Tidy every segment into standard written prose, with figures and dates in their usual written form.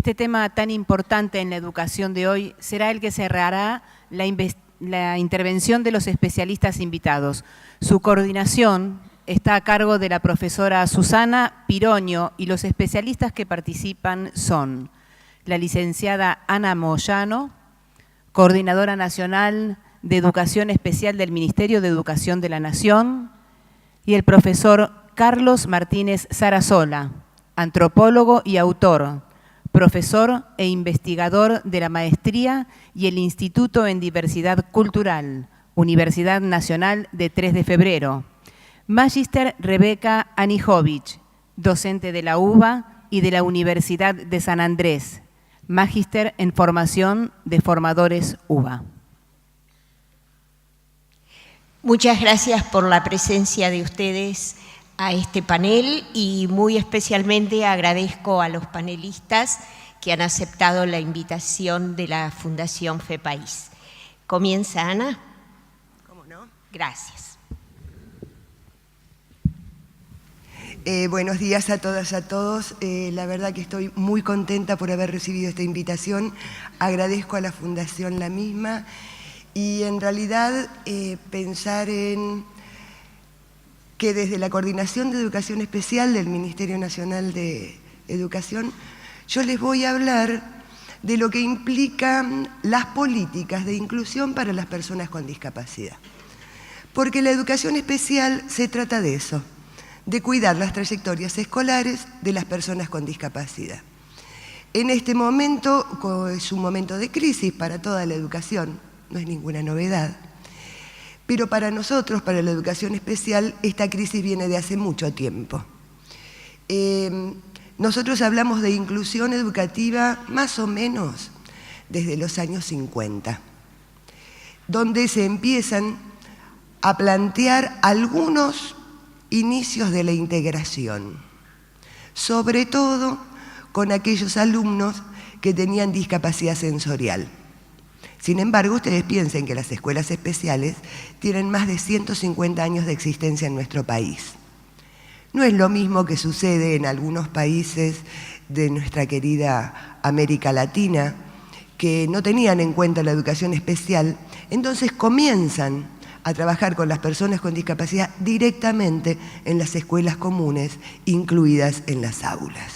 Este tema tan importante en la educación de hoy será el que cerrará la intervención de los especialistas invitados. Su coordinación está a cargo de la profesora Susana Piroño y los especialistas que participan son la licenciada Ana Moyano, Coordinadora Nacional de Educación Especial del Ministerio de Educación de la Nación, y el profesor Carlos Martínez Sarasola, antropólogo y autor, profesor e investigador de la Maestría y el Instituto en Diversidad Cultural, Universidad Nacional de 3 de Febrero. Magíster Rebeca Anijovic, docente de la UBA y de la Universidad de San Andrés, magíster en formación de formadores UBA. Muchas gracias por la presencia de ustedes a este panel y muy especialmente agradezco a los panelistas que han aceptado la invitación de la Fundación FEPAIS. ¿Comienza Ana? ¿Cómo no? Gracias. Buenos días a todas y a todos. La verdad que estoy muy contenta por haber recibido esta invitación. Agradezco a la Fundación la misma y en realidad pensar en que desde la Coordinación de Educación Especial del Ministerio Nacional de Educación yo les voy a hablar de lo que implican las políticas de inclusión para las personas con discapacidad. Porque la educación especial se trata de eso, de cuidar las trayectorias escolares de las personas con discapacidad. En este momento es un momento de crisis para toda la educación, no es ninguna novedad, pero para nosotros, para la educación especial, esta crisis viene de hace mucho tiempo. Nosotros hablamos de inclusión educativa más o menos desde los años 50, donde se empiezan a plantear algunos inicios de la integración, sobre todo con aquellos alumnos que tenían discapacidad sensorial. Sin embargo, ustedes piensen que las escuelas especiales tienen más de 150 años de existencia en nuestro país. No es lo mismo que sucede en algunos países de nuestra querida América Latina, que no tenían en cuenta la educación especial, entonces comienzan a trabajar con las personas con discapacidad directamente en las escuelas comunes, incluidas en las aulas.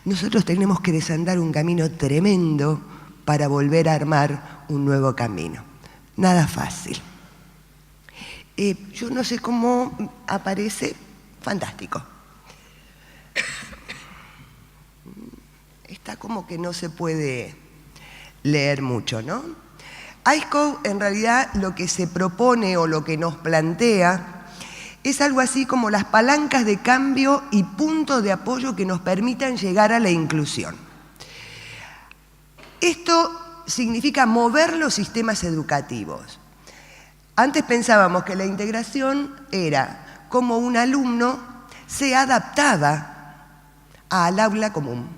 Nosotros tenemos que desandar un camino tremendo para volver a armar un nuevo camino. Nada fácil. Yo no sé cómo aparece, fantástico. Está como que no se puede leer mucho, ¿no? ISCO en realidad lo que se propone o lo que nos plantea es algo así como las palancas de cambio y puntos de apoyo que nos permitan llegar a la inclusión. Esto significa mover los sistemas educativos. Antes pensábamos que la integración era como un alumno se adaptaba al aula común.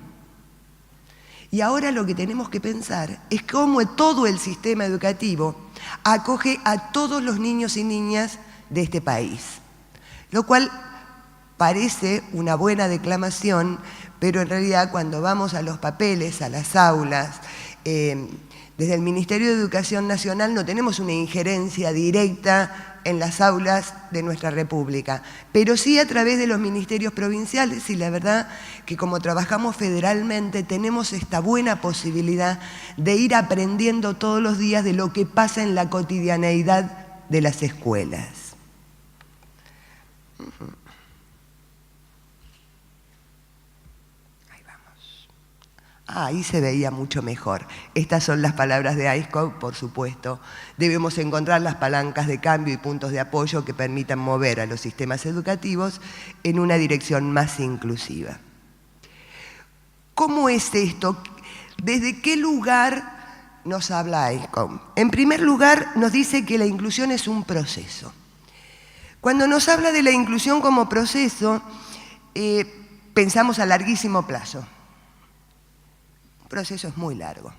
Y ahora lo que tenemos que pensar es cómo todo el sistema educativo acoge a todos los niños y niñas de este país. Lo cual parece una buena declamación, pero en realidad cuando vamos a los papeles, a las aulas, desde el Ministerio de Educación Nacional no tenemos una injerencia directa en las aulas de nuestra República, pero sí a través de los ministerios provinciales y la verdad que como trabajamos federalmente tenemos esta buena posibilidad de ir aprendiendo todos los días de lo que pasa en la cotidianeidad de las escuelas. Ahí se veía mucho mejor. Estas son las palabras de ISCO, por supuesto. Debemos encontrar las palancas de cambio y puntos de apoyo que permitan mover a los sistemas educativos en una dirección más inclusiva. ¿Cómo es esto? ¿Desde qué lugar nos habla ISCO? En primer lugar, nos dice que la inclusión es un proceso. Cuando nos habla de la inclusión como proceso, pensamos a larguísimo plazo. Proceso es muy largo.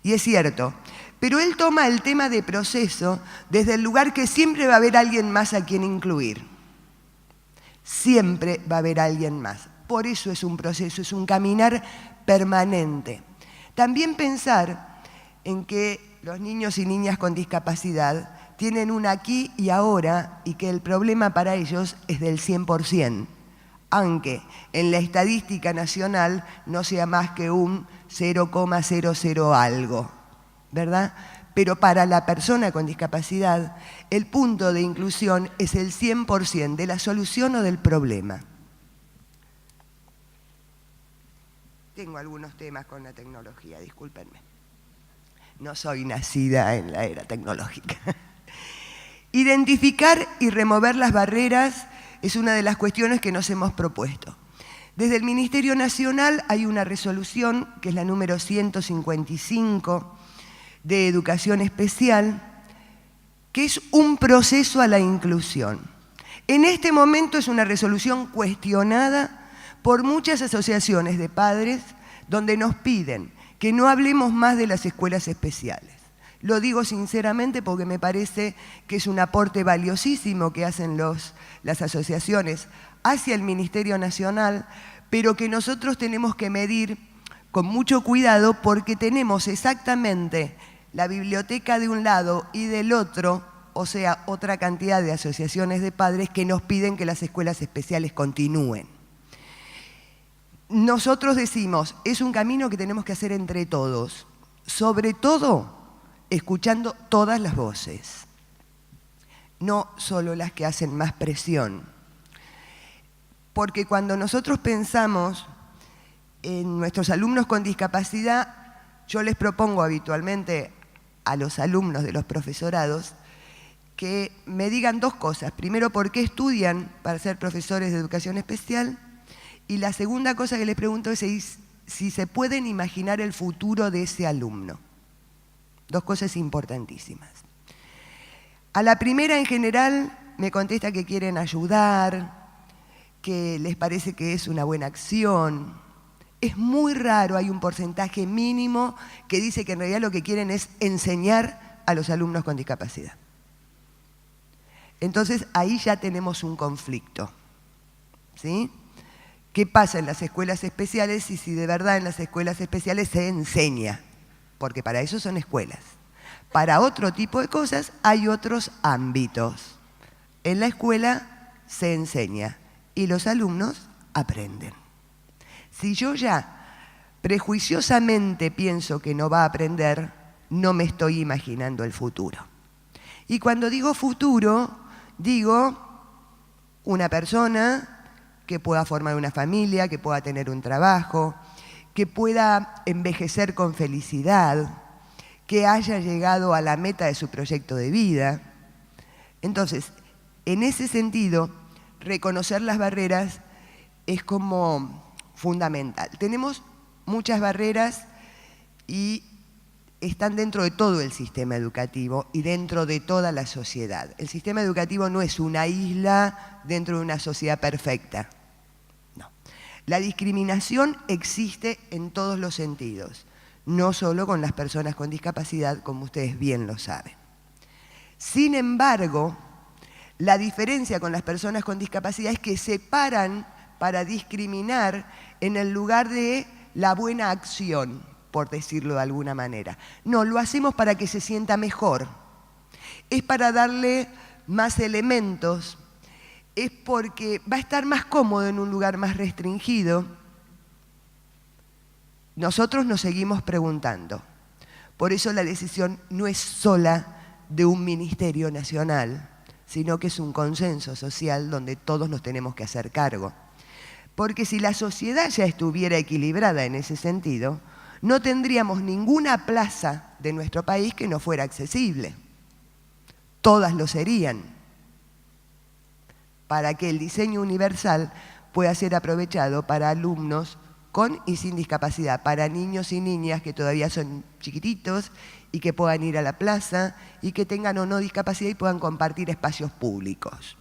Y es cierto, pero él toma el tema de proceso desde el lugar que siempre va a haber alguien más a quien incluir. Siempre va a haber alguien más. Por eso es un proceso, es un caminar permanente. También pensar en que los niños y niñas con discapacidad tienen un aquí y ahora y que el problema para ellos es del 100%, aunque en la estadística nacional no sea más que un 0,00 algo, ¿verdad? Pero para la persona con discapacidad, el punto de inclusión es el 100% de la solución o del problema. Tengo algunos temas con la tecnología, discúlpenme. No soy nacida en la era tecnológica. Identificar y remover las barreras es una de las cuestiones que nos hemos propuesto. Desde el Ministerio Nacional hay una resolución, que es la número 155, de Educación Especial, que es un proceso a la inclusión. En este momento es una resolución cuestionada por muchas asociaciones de padres donde nos piden que no hablemos más de las escuelas especiales. Lo digo sinceramente porque me parece que es un aporte valiosísimo que hacen las asociaciones hacia el Ministerio Nacional, pero que nosotros tenemos que medir con mucho cuidado porque tenemos exactamente la biblioteca de un lado y del otro, o sea, otra cantidad de asociaciones de padres que nos piden que las escuelas especiales continúen. Nosotros decimos, es un camino que tenemos que hacer entre todos, sobre todo escuchando todas las voces, no solo las que hacen más presión. Porque cuando nosotros pensamos en nuestros alumnos con discapacidad, yo les propongo habitualmente a los alumnos de los profesorados que me digan dos cosas. Primero, ¿por qué estudian para ser profesores de educación especial? Y la segunda cosa que les pregunto es si se pueden imaginar el futuro de ese alumno. Dos cosas importantísimas. A la primera, en general, me contesta que quieren ayudar, que les parece que es una buena acción. Es muy raro, hay un porcentaje mínimo que dice que en realidad lo que quieren es enseñar a los alumnos con discapacidad. Entonces, ahí ya tenemos un conflicto, ¿sí? ¿Qué pasa en las escuelas especiales y si de verdad en las escuelas especiales se enseña? Porque para eso son escuelas. Para otro tipo de cosas hay otros ámbitos. En la escuela se enseña y los alumnos aprenden. Si yo ya prejuiciosamente pienso que no va a aprender, no me estoy imaginando el futuro. Y cuando digo futuro, digo una persona que pueda formar una familia, que pueda tener un trabajo, que pueda envejecer con felicidad, que haya llegado a la meta de su proyecto de vida. Entonces, en ese sentido, reconocer las barreras es como fundamental. Tenemos muchas barreras y están dentro de todo el sistema educativo y dentro de toda la sociedad. El sistema educativo no es una isla dentro de una sociedad perfecta. No. La discriminación existe en todos los sentidos, no solo con las personas con discapacidad, como ustedes bien lo saben. Sin embargo, la diferencia con las personas con discapacidad es que se paran para discriminar en el lugar de la buena acción, por decirlo de alguna manera. No, lo hacemos para que se sienta mejor. Es para darle más elementos. Es porque va a estar más cómodo en un lugar más restringido. Nosotros nos seguimos preguntando. Por eso la decisión no es sola de un ministerio nacional, sino que es un consenso social donde todos nos tenemos que hacer cargo. Porque si la sociedad ya estuviera equilibrada en ese sentido, no tendríamos ninguna plaza de nuestro país que no fuera accesible. Todas lo serían, para que el diseño universal pueda ser aprovechado para alumnos con y sin discapacidad, para niños y niñas que todavía son chiquititos y que puedan ir a la plaza y que tengan o no discapacidad y puedan compartir espacios públicos.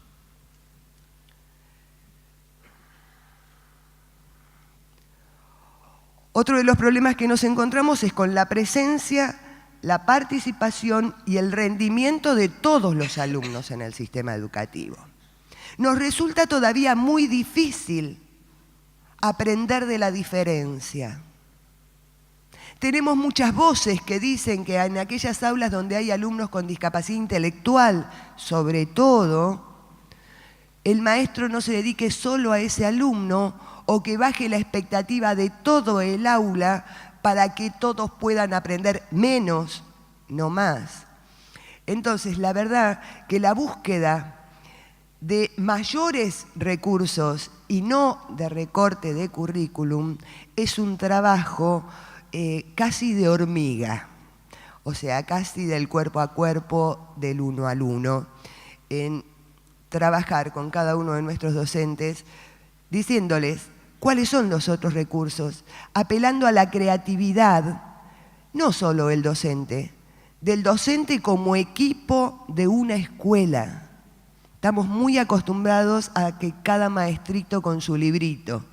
Otro de los problemas que nos encontramos es con la presencia, la participación y el rendimiento de todos los alumnos en el sistema educativo. Nos resulta todavía muy difícil aprender de la diferencia. Tenemos muchas voces que dicen que en aquellas aulas donde hay alumnos con discapacidad intelectual, sobre todo, el maestro no se dedique solo a ese alumno o que baje la expectativa de todo el aula para que todos puedan aprender menos, no más. Entonces, la verdad que la búsqueda de mayores recursos y no de recorte de currículum es un trabajo casi de hormiga, o sea, casi del cuerpo a cuerpo, del uno al uno, en trabajar con cada uno de nuestros docentes, diciéndoles cuáles son los otros recursos, apelando a la creatividad, no solo del docente como equipo de una escuela. Estamos muy acostumbrados a que cada maestrito con su librito.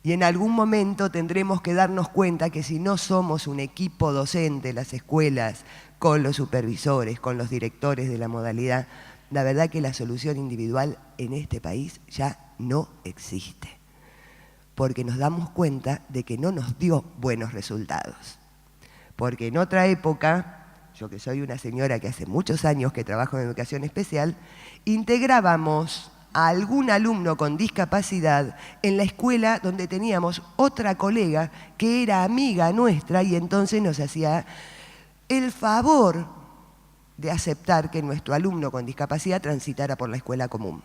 Y en algún momento tendremos que darnos cuenta que si no somos un equipo docente, las escuelas, con los supervisores, con los directores de la modalidad, la verdad que la solución individual en este país ya no existe. Porque nos damos cuenta de que no nos dio buenos resultados. Porque en otra época, yo que soy una señora que hace muchos años que trabajo en educación especial, integrábamos a algún alumno con discapacidad en la escuela donde teníamos otra colega que era amiga nuestra y entonces nos hacía el favor de aceptar que nuestro alumno con discapacidad transitara por la escuela común.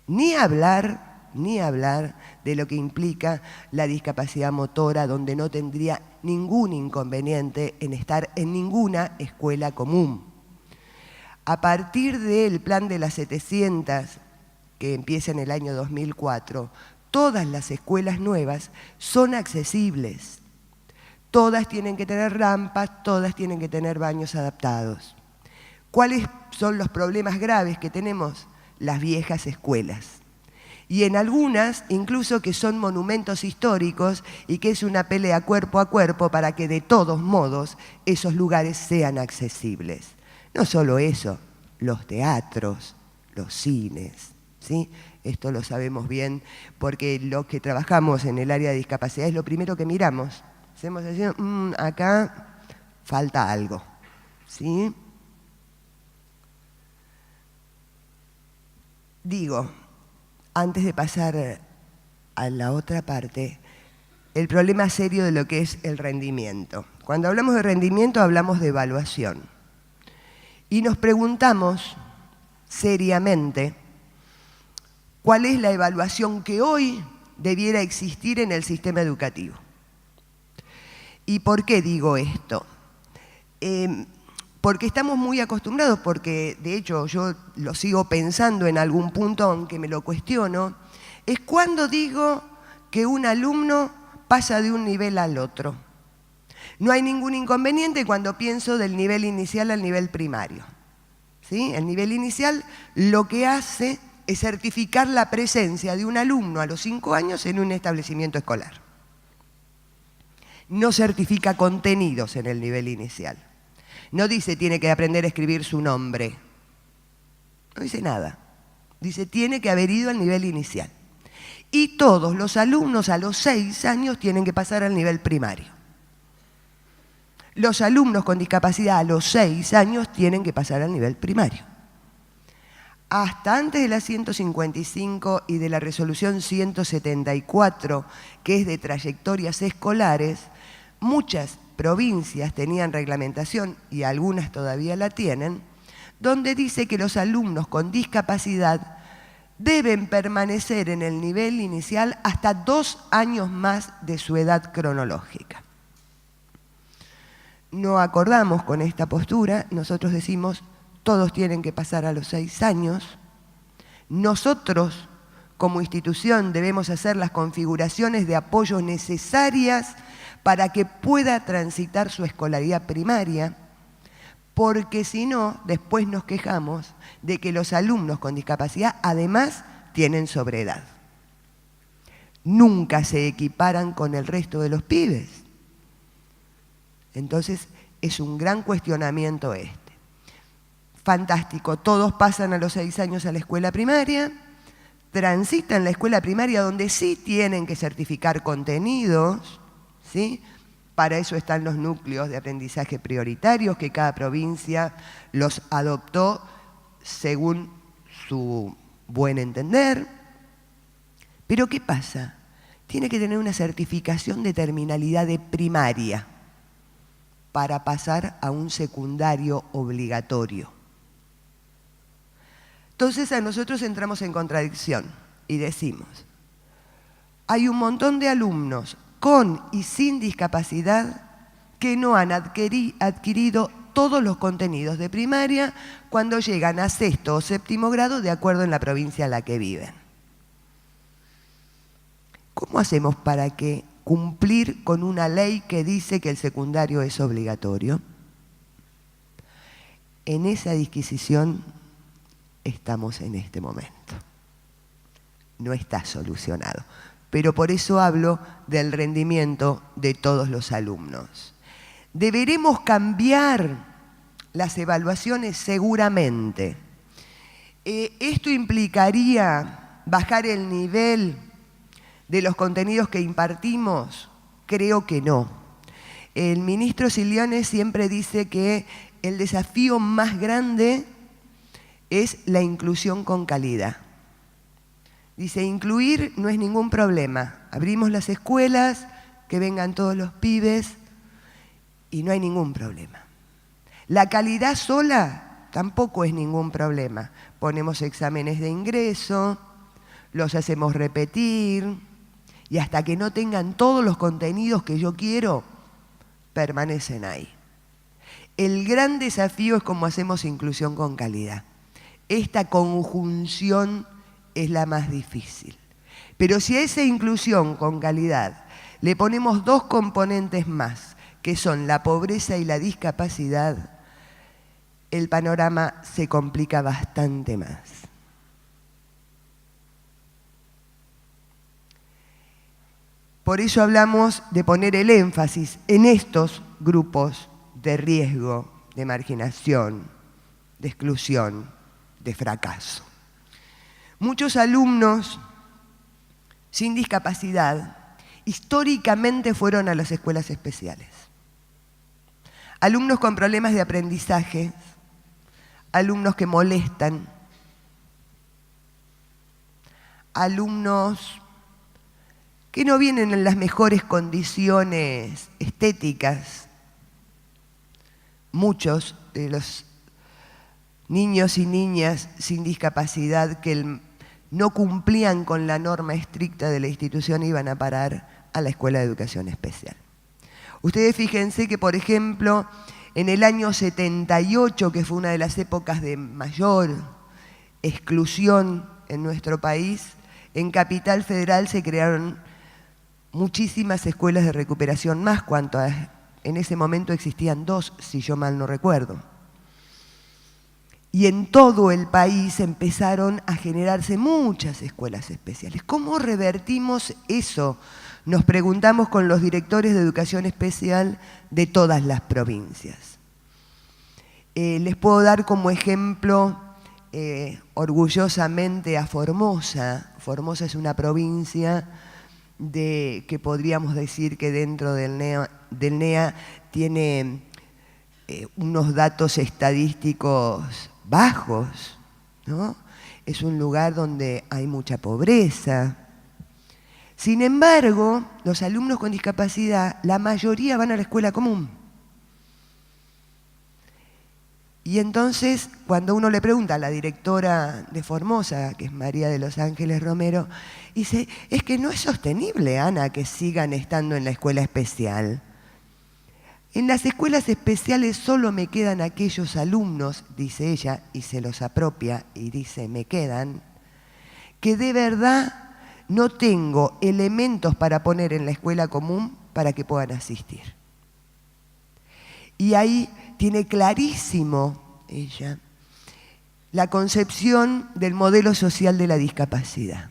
Ni hablar de lo que implica la discapacidad motora, donde no tendría ningún inconveniente en estar en ninguna escuela común. A partir del plan de las 700, que empieza en el año 2004, todas las escuelas nuevas son accesibles. Todas tienen que tener rampas, todas tienen que tener baños adaptados. ¿Cuáles son los problemas graves que tenemos? Las viejas escuelas. Y en algunas, incluso que son monumentos históricos y que es una pelea cuerpo a cuerpo para que de todos modos esos lugares sean accesibles. No solo eso, los teatros, los cines, ¿sí? Esto lo sabemos bien porque los que trabajamos en el área de discapacidad es lo primero que miramos. Hacemos así, acá falta algo, ¿sí? Digo, antes de pasar a la otra parte, el problema serio de lo que es el rendimiento. Cuando hablamos de rendimiento hablamos de evaluación. Y nos preguntamos seriamente cuál es la evaluación que hoy debiera existir en el sistema educativo. ¿Y por qué digo esto? Porque estamos muy acostumbrados, porque de hecho yo lo sigo pensando en algún punto, aunque me lo cuestiono, es cuando digo que un alumno pasa de un nivel al otro. No hay ningún inconveniente cuando pienso del nivel inicial al nivel primario. ¿Sí? El nivel inicial lo que hace es certificar la presencia de un alumno a los 5 años en un establecimiento escolar. No certifica contenidos en el nivel inicial. No dice tiene que aprender a escribir su nombre. No dice nada. Dice tiene que haber ido al nivel inicial. Y todos los alumnos a los 6 años tienen que pasar al nivel primario. Los alumnos con discapacidad a los 6 años tienen que pasar al nivel primario. Hasta antes de la 155 y de la resolución 174, que es de trayectorias escolares, muchas provincias tenían reglamentación, y algunas todavía la tienen, donde dice que los alumnos con discapacidad deben permanecer en el nivel inicial hasta 2 años más de su edad cronológica. No acordamos con esta postura, nosotros decimos todos tienen que pasar a los 6 años. Nosotros, como institución, debemos hacer las configuraciones de apoyo necesarias para que pueda transitar su escolaridad primaria, porque si no, después nos quejamos de que los alumnos con discapacidad además tienen sobreedad. Nunca se equiparan con el resto de los pibes. Entonces, es un gran cuestionamiento este. Fantástico, todos pasan a los 6 años a la escuela primaria, transitan la escuela primaria donde sí tienen que certificar contenidos, ¿sí? Para eso están los núcleos de aprendizaje prioritarios, que cada provincia los adoptó según su buen entender. Pero ¿qué pasa? Tiene que tener una certificación de terminalidad de primaria para pasar a un secundario obligatorio. Entonces a nosotros entramos en contradicción y decimos, hay un montón de alumnos con y sin discapacidad que no han adquirido todos los contenidos de primaria cuando llegan a sexto o séptimo grado de acuerdo en la provincia en la que viven. ¿Cómo hacemos para cumplir con una ley que dice que el secundario es obligatorio? En esa disquisición estamos en este momento. No está solucionado. Pero por eso hablo del rendimiento de todos los alumnos. ¿Deberemos cambiar las evaluaciones? Seguramente. ¿Esto implicaría bajar el nivel de los contenidos que impartimos? Creo que no. El ministro Siliones siempre dice que el desafío más grande es la inclusión con calidad. Dice, incluir no es ningún problema. Abrimos las escuelas, que vengan todos los pibes y no hay ningún problema. La calidad sola tampoco es ningún problema. Ponemos exámenes de ingreso, los hacemos repetir y hasta que no tengan todos los contenidos que yo quiero, permanecen ahí. El gran desafío es cómo hacemos inclusión con calidad. Esta conjunción es la más difícil. Pero si a esa inclusión con calidad le ponemos dos componentes más, que son la pobreza y la discapacidad, el panorama se complica bastante más. Por eso hablamos de poner el énfasis en estos grupos de riesgo, de marginación, de exclusión, de fracaso. Muchos alumnos sin discapacidad históricamente fueron a las escuelas especiales. Alumnos con problemas de aprendizaje, alumnos que molestan, alumnos que no vienen en las mejores condiciones estéticas. Muchos de los niños y niñas sin discapacidad que no cumplían con la norma estricta de la institución iban a parar a la Escuela de Educación Especial. Ustedes fíjense que, por ejemplo, en el año 78, que fue una de las épocas de mayor exclusión en nuestro país, en Capital Federal se crearon muchísimas escuelas de recuperación, más cuanto en ese momento existían 2, si yo mal no recuerdo. Y en todo el país empezaron a generarse muchas escuelas especiales. ¿Cómo revertimos eso? Nos preguntamos con los directores de educación especial de todas las provincias. Les puedo dar como ejemplo orgullosamente a Formosa. Formosa es una provincia que podríamos decir que dentro del NEA tiene unos datos estadísticos bajos, ¿no? Es un lugar donde hay mucha pobreza. Sin embargo, los alumnos con discapacidad, la mayoría van a la escuela común. Y entonces, cuando uno le pregunta a la directora de Formosa, que es María de los Ángeles Romero, dice, es que no es sostenible, Ana, que sigan estando en la escuela especial. En las escuelas especiales solo me quedan aquellos alumnos, dice ella, y se los apropia y dice, me quedan, que de verdad no tengo elementos para poner en la escuela común para que puedan asistir. Y ahí tiene clarísimo ella la concepción del modelo social de la discapacidad.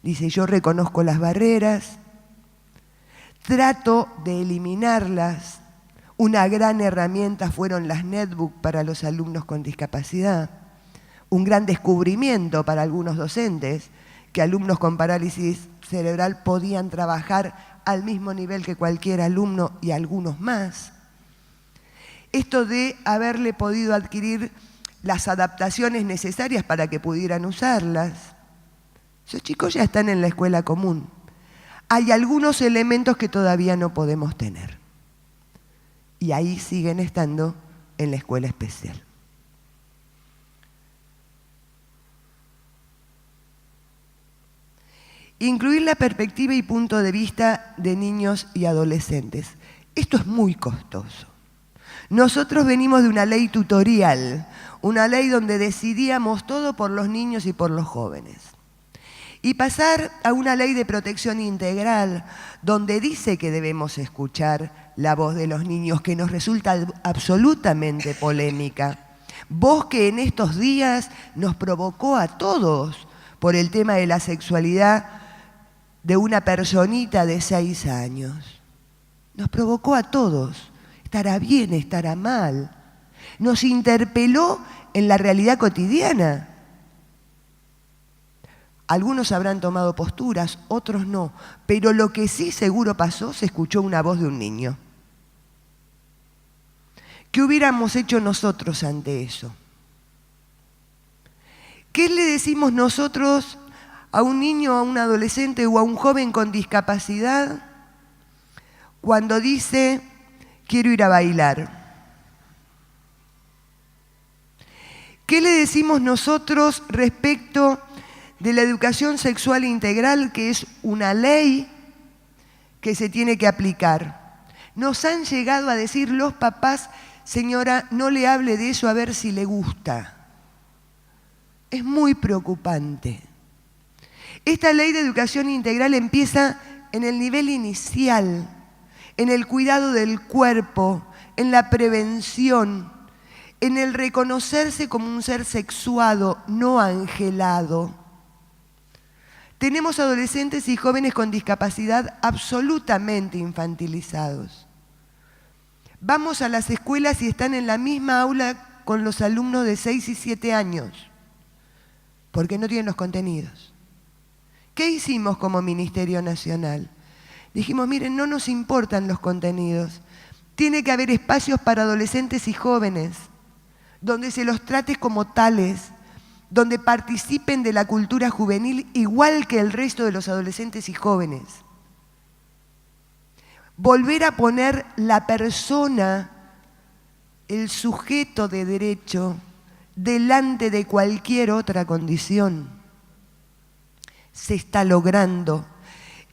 Dice, yo reconozco las barreras, trato de eliminarlas. Una gran herramienta fueron las netbooks para los alumnos con discapacidad. Un gran descubrimiento para algunos docentes que alumnos con parálisis cerebral podían trabajar al mismo nivel que cualquier alumno y algunos más. Esto de haberle podido adquirir las adaptaciones necesarias para que pudieran usarlas. Esos chicos ya están en la escuela común. Hay algunos elementos que todavía no podemos tener. Y ahí siguen estando en la escuela especial. Incluir la perspectiva y punto de vista de niños y adolescentes. Esto es muy costoso. Nosotros venimos de una ley tutorial, una ley donde decidíamos todo por los niños y por los jóvenes. Y pasar a una ley de protección integral, donde dice que debemos escuchar la voz de los niños, que nos resulta absolutamente polémica. Voz que en estos días nos provocó a todos por el tema de la sexualidad de una personita de 6 años. Nos provocó a todos. Estará bien, estará mal. Nos interpeló en la realidad cotidiana. Algunos habrán tomado posturas, otros no. Pero lo que sí seguro pasó, se escuchó una voz de un niño. ¿Qué hubiéramos hecho nosotros ante eso? ¿Qué le decimos nosotros a un niño, a un adolescente o a un joven con discapacidad cuando dice, quiero ir a bailar? ¿Qué le decimos nosotros respecto de la educación sexual integral, que es una ley que se tiene que aplicar? Nos han llegado a decir los papás, señora, no le hable de eso a ver si le gusta. Es muy preocupante. Esta ley de educación integral empieza en el nivel inicial, en el cuidado del cuerpo, en la prevención, en el reconocerse como un ser sexuado, no angelado. Tenemos adolescentes y jóvenes con discapacidad absolutamente infantilizados. Vamos a las escuelas y están en la misma aula con los alumnos de 6 y 7 años, porque no tienen los contenidos. ¿Qué hicimos como Ministerio Nacional? Dijimos, miren, no nos importan los contenidos. Tiene que haber espacios para adolescentes y jóvenes, donde se los trate como tales, donde participen de la cultura juvenil igual que el resto de los adolescentes y jóvenes. Volver a poner la persona, el sujeto de derecho, delante de cualquier otra condición. Se está logrando.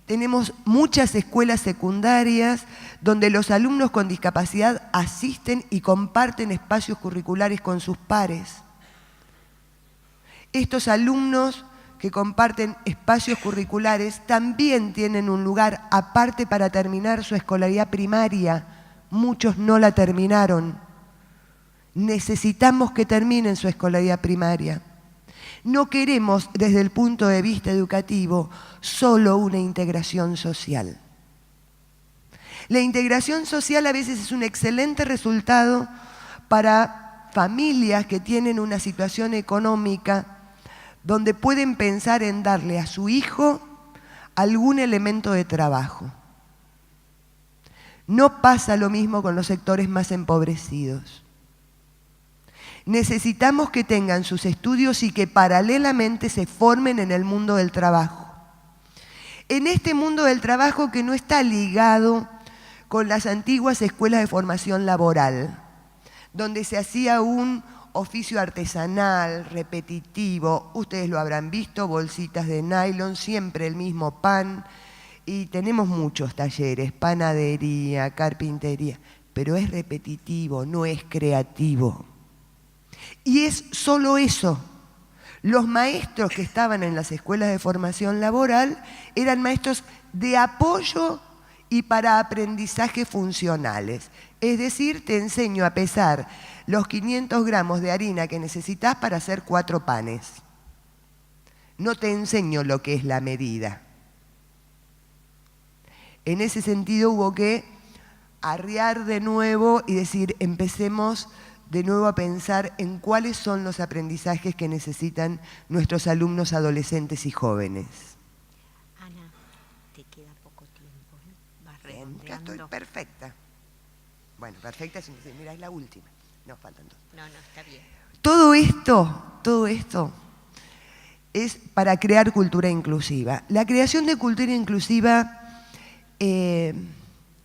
Tenemos muchas escuelas secundarias donde los alumnos con discapacidad asisten y comparten espacios curriculares con sus pares. Estos alumnos que comparten espacios curriculares también tienen un lugar aparte para terminar su escolaridad primaria. Muchos no la terminaron. Necesitamos que terminen su escolaridad primaria. No queremos, desde el punto de vista educativo, solo una integración social. La integración social a veces es un excelente resultado para familias que tienen una situación económica donde pueden pensar en darle a su hijo algún elemento de trabajo. No pasa lo mismo con los sectores más empobrecidos. Necesitamos que tengan sus estudios y que paralelamente se formen en el mundo del trabajo. En este mundo del trabajo que no está ligado con las antiguas escuelas de formación laboral, donde se hacía un oficio artesanal, repetitivo, ustedes lo habrán visto, bolsitas de nylon, siempre el mismo pan, y tenemos muchos talleres, panadería, carpintería, pero es repetitivo, no es creativo. Y es solo eso. Los maestros que estaban en las escuelas de formación laboral eran maestros de apoyo y para aprendizajes funcionales. Es decir, te enseño a pesar los 500 gramos de harina que necesitas para hacer 4 panes. No te enseño lo que es la medida. En ese sentido hubo que arriar de nuevo y decir, empecemos de nuevo a pensar en cuáles son los aprendizajes que necesitan nuestros alumnos adolescentes y jóvenes. Ana, te queda poco tiempo, ¿eh? segundo. Perfecta. Bueno, perfecta, mira, es la última. No, faltan dos. No, está bien. Todo esto es para crear cultura inclusiva. La creación de cultura inclusiva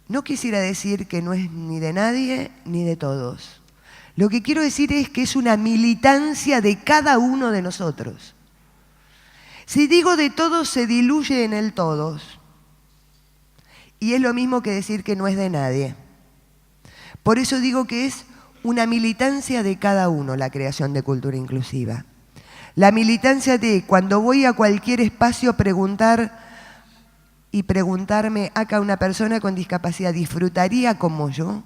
no quisiera decir que no es ni de nadie ni de todos. Lo que quiero decir es que es una militancia de cada uno de nosotros. Si digo de todos, se diluye en el todos. Y es lo mismo que decir que no es de nadie. Por eso digo que es una militancia de cada uno la creación de cultura inclusiva. La militancia de cuando voy a cualquier espacio preguntarme, acá una persona con discapacidad, ¿disfrutaría como yo?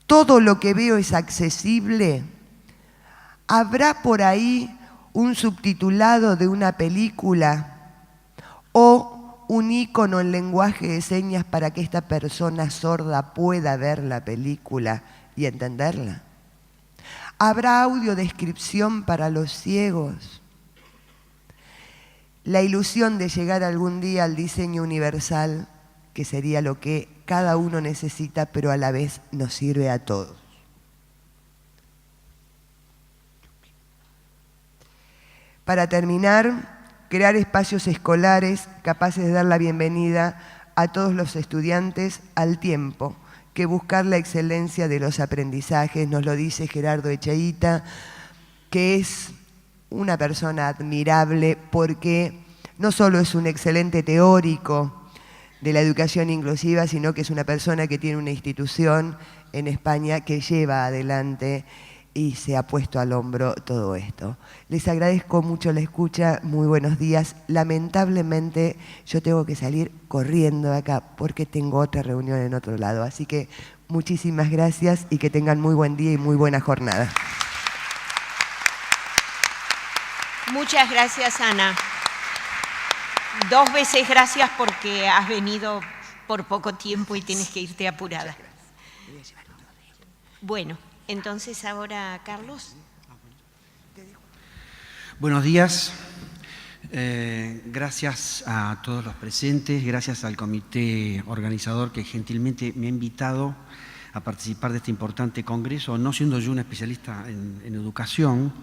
Todo lo que veo es accesible. ¿Habrá por ahí un subtitulado de una película o un icono en lenguaje de señas para que esta persona sorda pueda ver la película y entenderla? ¿Habrá audiodescripción para los ciegos? La ilusión de llegar algún día al diseño universal, que sería lo que cada uno necesita, pero a la vez nos sirve a todos. Para terminar, crear espacios escolares capaces de dar la bienvenida a todos los estudiantes al tiempo que buscar la excelencia de los aprendizajes. Nos lo dice Gerardo Echeita, que es una persona admirable porque no solo es un excelente teórico de la educación inclusiva, sino que es una persona que tiene una institución en España que lleva adelante y se ha puesto al hombro todo esto. Les agradezco mucho la escucha, muy buenos días. Lamentablemente yo tengo que salir corriendo de acá porque tengo otra reunión en otro lado. Así que muchísimas gracias y que tengan muy buen día y muy buena jornada. Muchas gracias, Ana. 2 veces gracias porque has venido por poco tiempo y tienes que irte apurada. Bueno. Entonces ahora, Carlos. Buenos días. Gracias a todos los presentes, gracias al comité organizador que gentilmente me ha invitado a participar de este importante congreso, no siendo yo un especialista en educación,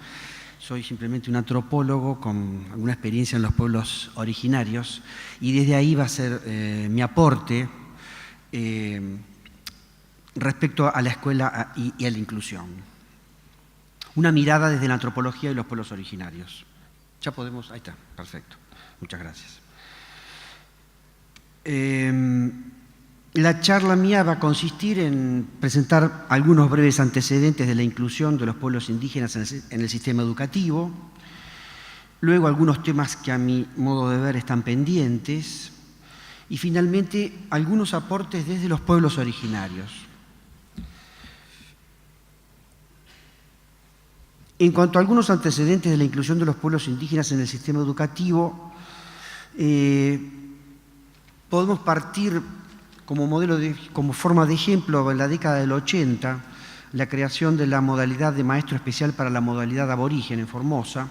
soy simplemente un antropólogo con alguna experiencia en los pueblos originarios y desde ahí va a ser mi aporte respecto a la escuela y a la inclusión. Una mirada desde la antropología y los pueblos originarios. Ya podemos, ahí está, perfecto. Muchas gracias. La charla mía va a consistir en presentar algunos breves antecedentes de la inclusión de los pueblos indígenas en el sistema educativo, luego algunos temas que a mi modo de ver están pendientes y finalmente algunos aportes desde los pueblos originarios. En cuanto a algunos antecedentes de la inclusión de los pueblos indígenas en el sistema educativo, podemos partir como forma de ejemplo en la década del 80, la creación de la modalidad de maestro especial para la modalidad aborigen en Formosa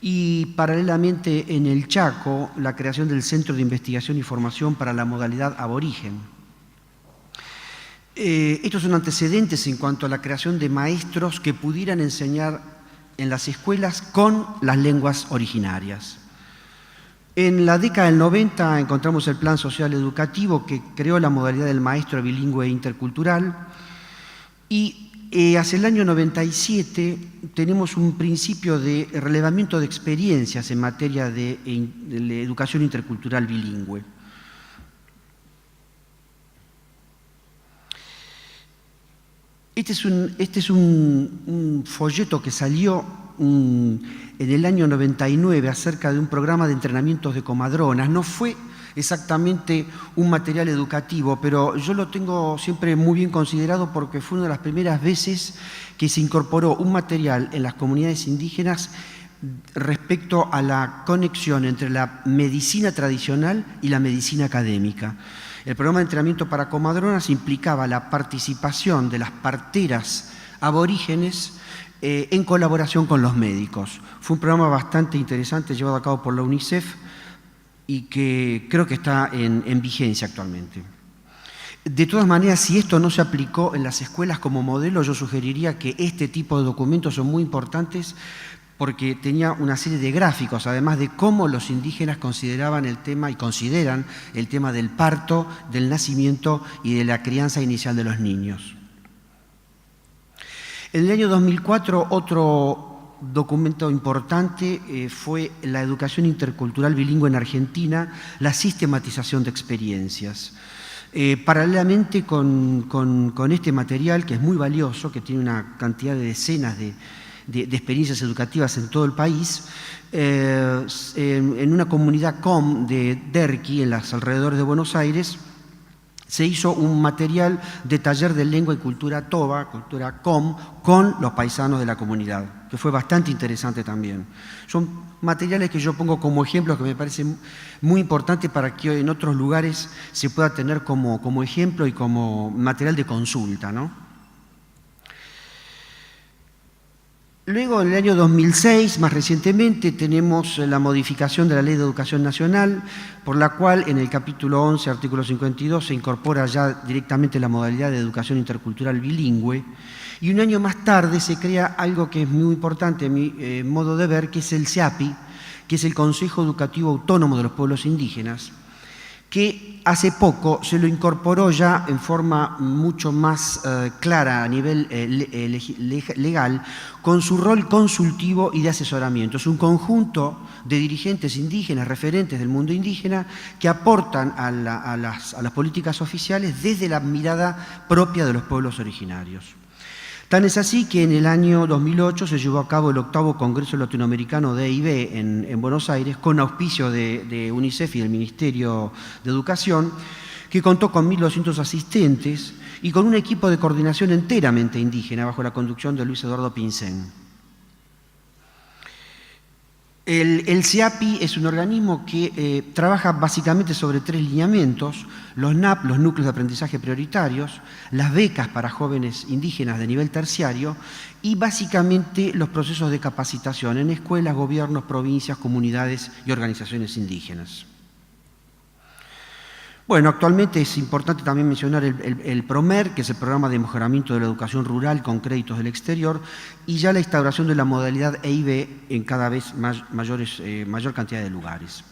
y paralelamente en el Chaco, la creación del Centro de Investigación y Formación para la modalidad aborigen. Estos son antecedentes en cuanto a la creación de maestros que pudieran enseñar en las escuelas con las lenguas originarias. En la década del 90 encontramos el Plan Social Educativo que creó la modalidad del maestro bilingüe intercultural y hacia el año 97 tenemos un principio de relevamiento de experiencias en materia de educación intercultural bilingüe. Este es un folleto que salió en el año 99 acerca de un programa de entrenamientos de comadronas. No fue exactamente un material educativo, pero yo lo tengo siempre muy bien considerado porque fue una de las primeras veces que se incorporó un material en las comunidades indígenas respecto a la conexión entre la medicina tradicional y la medicina académica. El programa de entrenamiento para comadronas implicaba la participación de las parteras aborígenes en colaboración con los médicos. Fue un programa bastante interesante llevado a cabo por la UNICEF y que creo que está en vigencia actualmente. De todas maneras, si esto no se aplicó en las escuelas como modelo, yo sugeriría que este tipo de documentos son muy importantes porque tenía una serie de gráficos, además de cómo los indígenas consideraban el tema y consideran el tema del parto, del nacimiento y de la crianza inicial de los niños. En el año 2004, otro documento importante fue la educación intercultural bilingüe en Argentina, la sistematización de experiencias. Paralelamente con este material, que es muy valioso, que tiene una cantidad de decenas de experiencias educativas en todo el país, en una comunidad COM de Derqui, en los alrededores de Buenos Aires, se hizo un material de taller de lengua y cultura toba, cultura COM, con los paisanos de la comunidad, que fue bastante interesante también. Son materiales que yo pongo como ejemplos que me parecen muy importantes para que en otros lugares se pueda tener como ejemplo y como material de consulta, ¿no? Luego, en el año 2006, más recientemente, tenemos la modificación de la Ley de Educación Nacional, por la cual en el capítulo 11, artículo 52, se incorpora ya directamente la modalidad de educación intercultural bilingüe, y un año más tarde se crea algo que es muy importante, a mi modo de ver, que es el CEAPI, que es el Consejo Educativo Autónomo de los Pueblos Indígenas, que hace poco se lo incorporó ya en forma mucho más clara a nivel legal, con su rol consultivo y de asesoramiento. Es un conjunto de dirigentes indígenas, referentes del mundo indígena, que aportan a las políticas oficiales desde la mirada propia de los pueblos originarios. Tan es así que en el año 2008 se llevó a cabo el 8º Congreso Latinoamericano de EIB en Buenos Aires, con auspicio de UNICEF y del Ministerio de Educación, que contó con 1.200 asistentes y con un equipo de coordinación enteramente indígena bajo la conducción de Luis Eduardo Pincén. El CEAPI es un organismo que trabaja básicamente sobre 3 lineamientos: los NAP, los núcleos de aprendizaje prioritarios, las becas para jóvenes indígenas de nivel terciario y básicamente los procesos de capacitación en escuelas, gobiernos, provincias, comunidades y organizaciones indígenas. Bueno, actualmente es importante también mencionar el PROMER, que es el Programa de Mejoramiento de la Educación Rural con créditos del exterior, y ya la instauración de la modalidad EIB en cada vez mayor cantidad de lugares.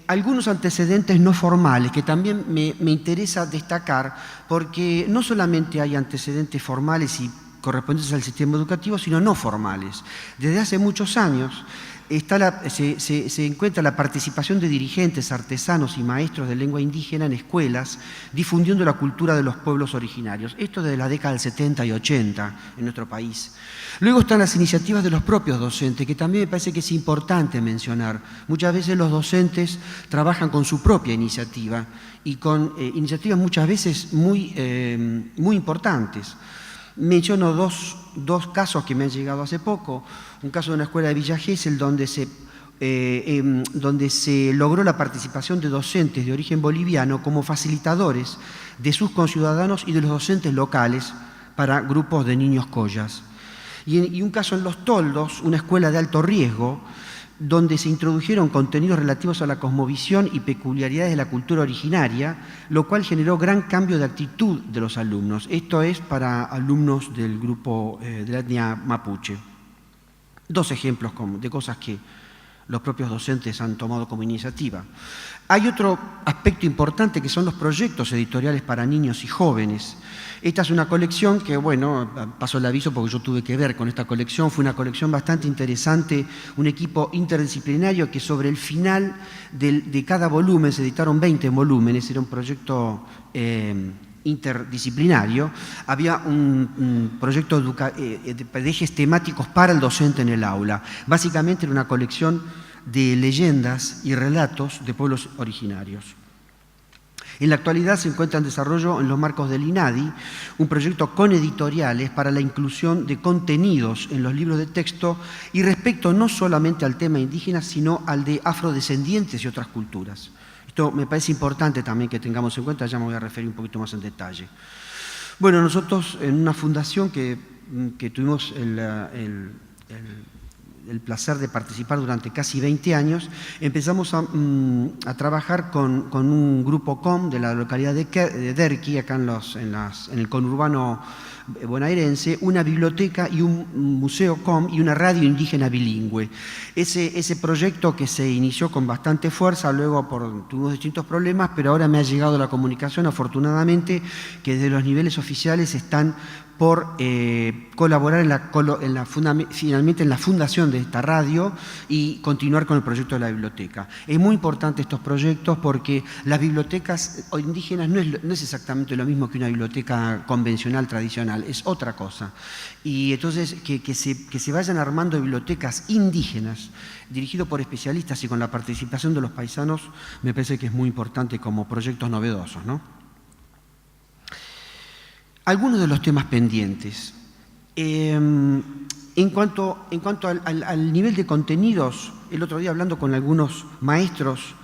Algunos antecedentes no formales que también me interesa destacar, porque no solamente hay antecedentes formales y correspondientes al sistema educativo, sino no formales. Desde hace muchos años se encuentra la participación de dirigentes, artesanos y maestros de lengua indígena en escuelas, difundiendo la cultura de los pueblos originarios. Esto desde la década del 70 y 80 en nuestro país. Luego están las iniciativas de los propios docentes, que también me parece que es importante mencionar. Muchas veces los docentes trabajan con su propia iniciativa y con iniciativas muchas veces muy importantes. Menciono dos casos que me han llegado hace poco. Un caso de una escuela de Villa Gesell donde se logró la participación de docentes de origen boliviano como facilitadores de sus conciudadanos y de los docentes locales para grupos de niños collas. Y un caso en Los Toldos, una escuela de alto riesgo, donde se introdujeron contenidos relativos a la cosmovisión y peculiaridades de la cultura originaria, lo cual generó gran cambio de actitud de los alumnos. Esto es para alumnos del grupo de la etnia mapuche. 2 ejemplos de cosas que los propios docentes han tomado como iniciativa. Hay otro aspecto importante que son los proyectos editoriales para niños y jóvenes. Esta es una colección que, bueno, paso el aviso porque yo tuve que ver con esta colección, fue una colección bastante interesante, un equipo interdisciplinario que sobre el final de cada volumen, se editaron 20 volúmenes, era un proyecto interdisciplinario, había un proyecto de ejes temáticos para el docente en el aula. Básicamente era una colección de leyendas y relatos de pueblos originarios. En la actualidad se encuentra en desarrollo en los marcos del INADI un proyecto con editoriales para la inclusión de contenidos en los libros de texto y respecto no solamente al tema indígena, sino al de afrodescendientes y otras culturas. Esto me parece importante también que tengamos en cuenta, ya me voy a referir un poquito más en detalle. Bueno, nosotros en una fundación que tuvimos el placer de participar durante casi 20 años, empezamos a trabajar con un grupo COM de la localidad de Derqui, acá en el conurbano bonaerense, una biblioteca y un museo COM y una radio indígena bilingüe. Ese proyecto que se inició con bastante fuerza, luego tuvimos distintos problemas, pero ahora me ha llegado la comunicación, afortunadamente, que desde los niveles oficiales están por colaborar finalmente en la fundación de esta radio y continuar con el proyecto de la biblioteca. Es muy importante estos proyectos porque las bibliotecas indígenas no es exactamente lo mismo que una biblioteca convencional, tradicional, es otra cosa. Y entonces que se vayan armando bibliotecas indígenas dirigidas por especialistas y con la participación de los paisanos, me parece que es muy importante como proyectos novedosos, ¿no? Algunos de los temas pendientes. En cuanto al nivel de contenidos, el otro día hablando con algunos maestros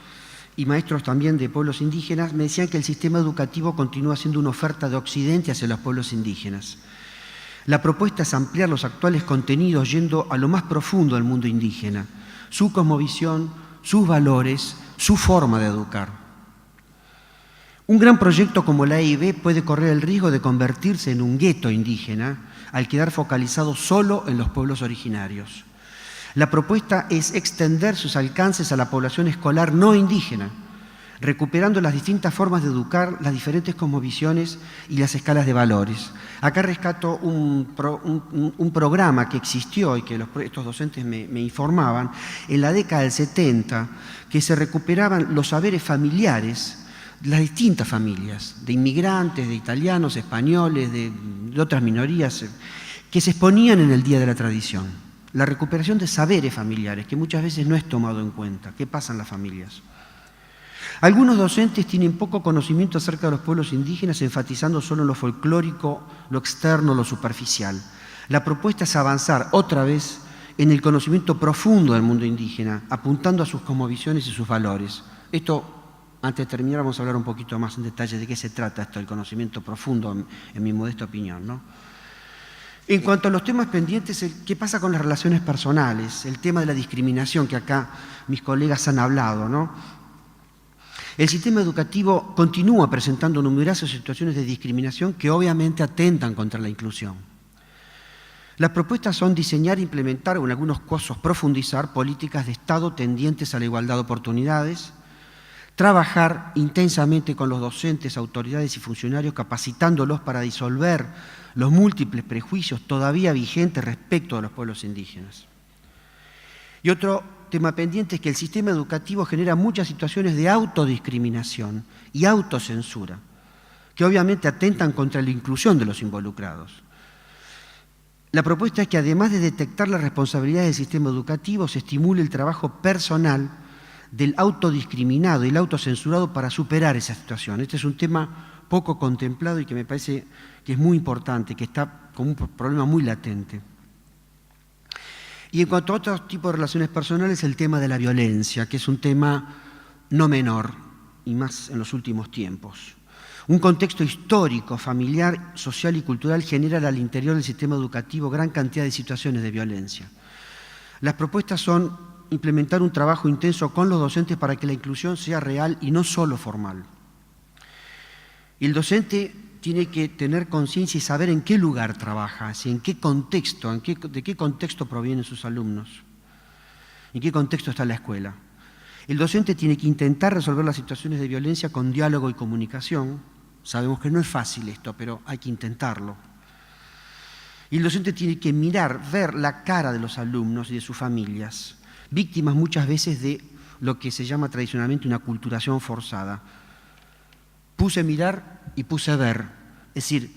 y maestros también de pueblos indígenas, me decían que el sistema educativo continúa siendo una oferta de Occidente hacia los pueblos indígenas. La propuesta es ampliar los actuales contenidos yendo a lo más profundo del mundo indígena, su cosmovisión, sus valores, su forma de educar. Un gran proyecto como la EIB puede correr el riesgo de convertirse en un gueto indígena al quedar focalizado solo en los pueblos originarios. La propuesta es extender sus alcances a la población escolar no indígena, recuperando las distintas formas de educar, las diferentes cosmovisiones y las escalas de valores. Acá rescato un programa que existió y que estos docentes me informaban en la década del 70, que se recuperaban los saberes familiares de las distintas familias, de inmigrantes, de italianos, españoles, de otras minorías, que se exponían en el Día de la Tradición. La recuperación de saberes familiares, que muchas veces no es tomado en cuenta. ¿Qué pasa en las familias? Algunos docentes tienen poco conocimiento acerca de los pueblos indígenas, enfatizando solo en lo folclórico, lo externo, lo superficial. La propuesta es avanzar otra vez en el conocimiento profundo del mundo indígena, apuntando a sus cosmovisiones y sus valores. Esto, antes de terminar, vamos a hablar un poquito más en detalle de qué se trata esto, el conocimiento profundo, en mi modesta opinión, ¿no? En cuanto a los temas pendientes, ¿qué pasa con las relaciones personales? El tema de la discriminación, que acá mis colegas han hablado, ¿no? El sistema educativo continúa presentando numerosas situaciones de discriminación que obviamente atentan contra la inclusión. Las propuestas son diseñar, implementar o en algunos casos profundizar políticas de Estado tendientes a la igualdad de oportunidades, trabajar intensamente con los docentes, autoridades y funcionarios, capacitándolos para disolver los múltiples prejuicios todavía vigentes respecto a los pueblos indígenas. Y otro tema pendiente es que el sistema educativo genera muchas situaciones de autodiscriminación y autocensura, que obviamente atentan contra la inclusión de los involucrados. La propuesta es que además de detectar las responsabilidades del sistema educativo, se estimule el trabajo personal del autodiscriminado y el autocensurado para superar esa situación. Este es un tema poco contemplado y que me parece que es muy importante, que está como un problema muy latente. Y en cuanto a otros tipos de relaciones personales, el tema de la violencia, que es un tema no menor, y más en los últimos tiempos. Un contexto histórico, familiar, social y cultural genera al interior del sistema educativo gran cantidad de situaciones de violencia. Las propuestas son implementar un trabajo intenso con los docentes para que la inclusión sea real y no solo formal. Y el docente tiene que tener conciencia y saber en qué lugar trabaja, en qué contexto, de qué contexto provienen sus alumnos, en qué contexto está la escuela. El docente tiene que intentar resolver las situaciones de violencia con diálogo y comunicación. Sabemos que no es fácil esto, pero hay que intentarlo. Y el docente tiene que ver la cara de los alumnos y de sus familias, víctimas muchas veces de lo que se llama tradicionalmente una aculturación forzada. Puse mirar y puse ver. Es decir,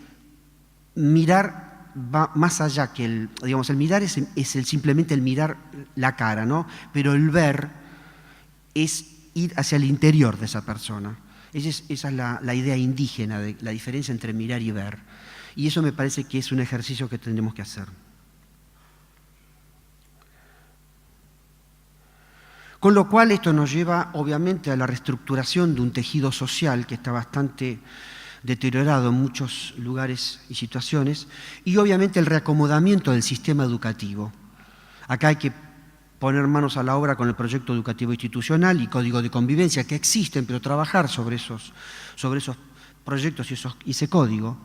mirar va más allá que el mirar es simplemente el mirar la cara, ¿no? Pero el ver es ir hacia el interior de esa persona. Esa es la idea indígena de la diferencia entre mirar y ver. Y eso me parece que es un ejercicio que tendremos que hacer. Con lo cual esto nos lleva obviamente a la reestructuración de un tejido social que está bastante deteriorado en muchos lugares y situaciones, y obviamente el reacomodamiento del sistema educativo. Acá hay que poner manos a la obra con el proyecto educativo institucional y código de convivencia que existen, pero trabajar sobre esos proyectos y ese código,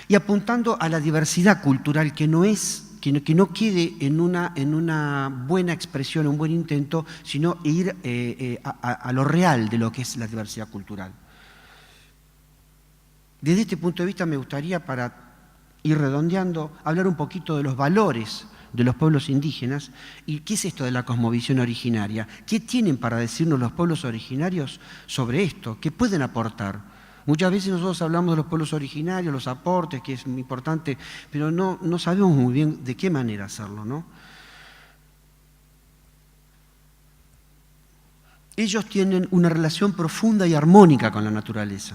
y apuntando a la diversidad cultural que no quede en una buena expresión, un buen intento, sino ir a lo real de lo que es la diversidad cultural. Desde este punto de vista me gustaría, para ir redondeando, hablar un poquito de los valores de los pueblos indígenas y qué es esto de la cosmovisión originaria. ¿Qué tienen para decirnos los pueblos originarios sobre esto? ¿Qué pueden aportar? Muchas veces nosotros hablamos de los pueblos originarios, los aportes, que es muy importante, pero no sabemos muy bien de qué manera hacerlo, ¿no? Ellos tienen una relación profunda y armónica con la naturaleza.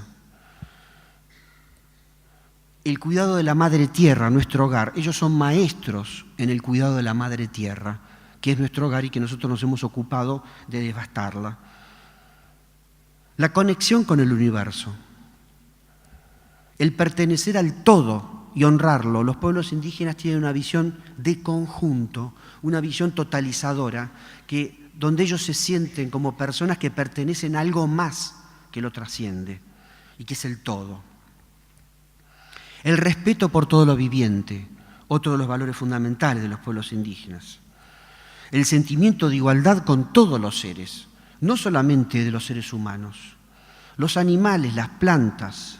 El cuidado de la madre tierra, nuestro hogar. Ellos son maestros en el cuidado de la madre tierra, que es nuestro hogar y que nosotros nos hemos ocupado de devastarla. La conexión con el universo. El pertenecer al todo y honrarlo. Los pueblos indígenas tienen una visión de conjunto, una visión totalizadora, donde ellos se sienten como personas que pertenecen a algo más que lo trasciende y que es el todo. El respeto por todo lo viviente, otro de los valores fundamentales de los pueblos indígenas. El sentimiento de igualdad con todos los seres, no solamente de los seres humanos. Los animales, las plantas,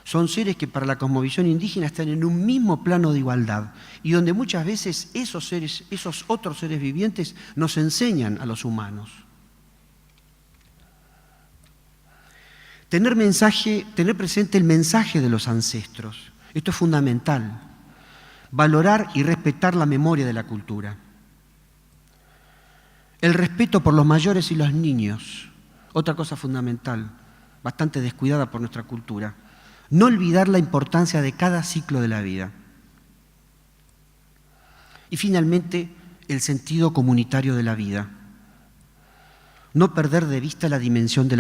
son seres que para la cosmovisión indígena están en un mismo plano de igualdad y donde muchas veces esos otros seres vivientes nos enseñan a los humanos. Tener presente el mensaje de los ancestros. Esto es fundamental. Valorar y respetar la memoria de la cultura. El respeto por los mayores y los niños. Otra cosa fundamental, bastante descuidada por nuestra cultura. No olvidar la importancia de cada ciclo de la vida. Y finalmente, el sentido comunitario de la vida. No perder de vista la dimensión de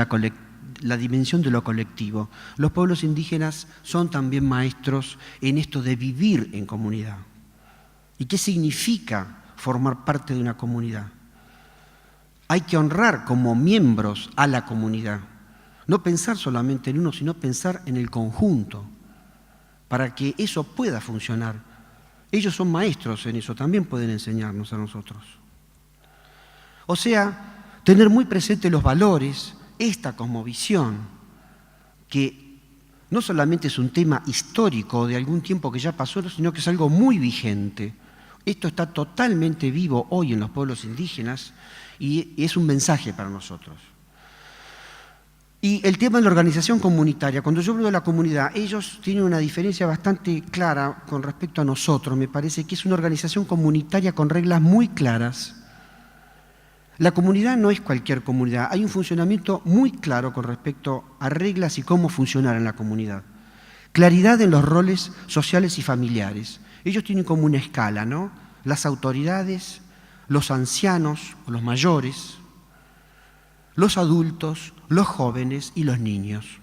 lo colectivo. Los pueblos indígenas son también maestros en esto de vivir en comunidad. ¿Y qué significa formar parte de una comunidad? Hay que honrar como miembros a la comunidad. No pensar solamente en uno, sino pensar en el conjunto, para que eso pueda funcionar. Ellos son maestros en eso, también pueden enseñarnos a nosotros. O sea, tener muy presente los valores, esta cosmovisión, que no solamente es un tema histórico de algún tiempo que ya pasó, sino que es algo muy vigente. Esto está totalmente vivo hoy en los pueblos indígenas y es un mensaje para nosotros. Y el tema de la organización comunitaria, cuando yo hablo de la comunidad, ellos tienen una diferencia bastante clara con respecto a nosotros. Me parece que es una organización comunitaria con reglas muy claras. La comunidad no es cualquier comunidad, hay un funcionamiento muy claro con respecto a reglas y cómo funcionar en la comunidad. Claridad en los roles sociales y familiares. Ellos tienen como una escala, ¿no? Las autoridades, los ancianos, los mayores, los adultos, los jóvenes y los niños.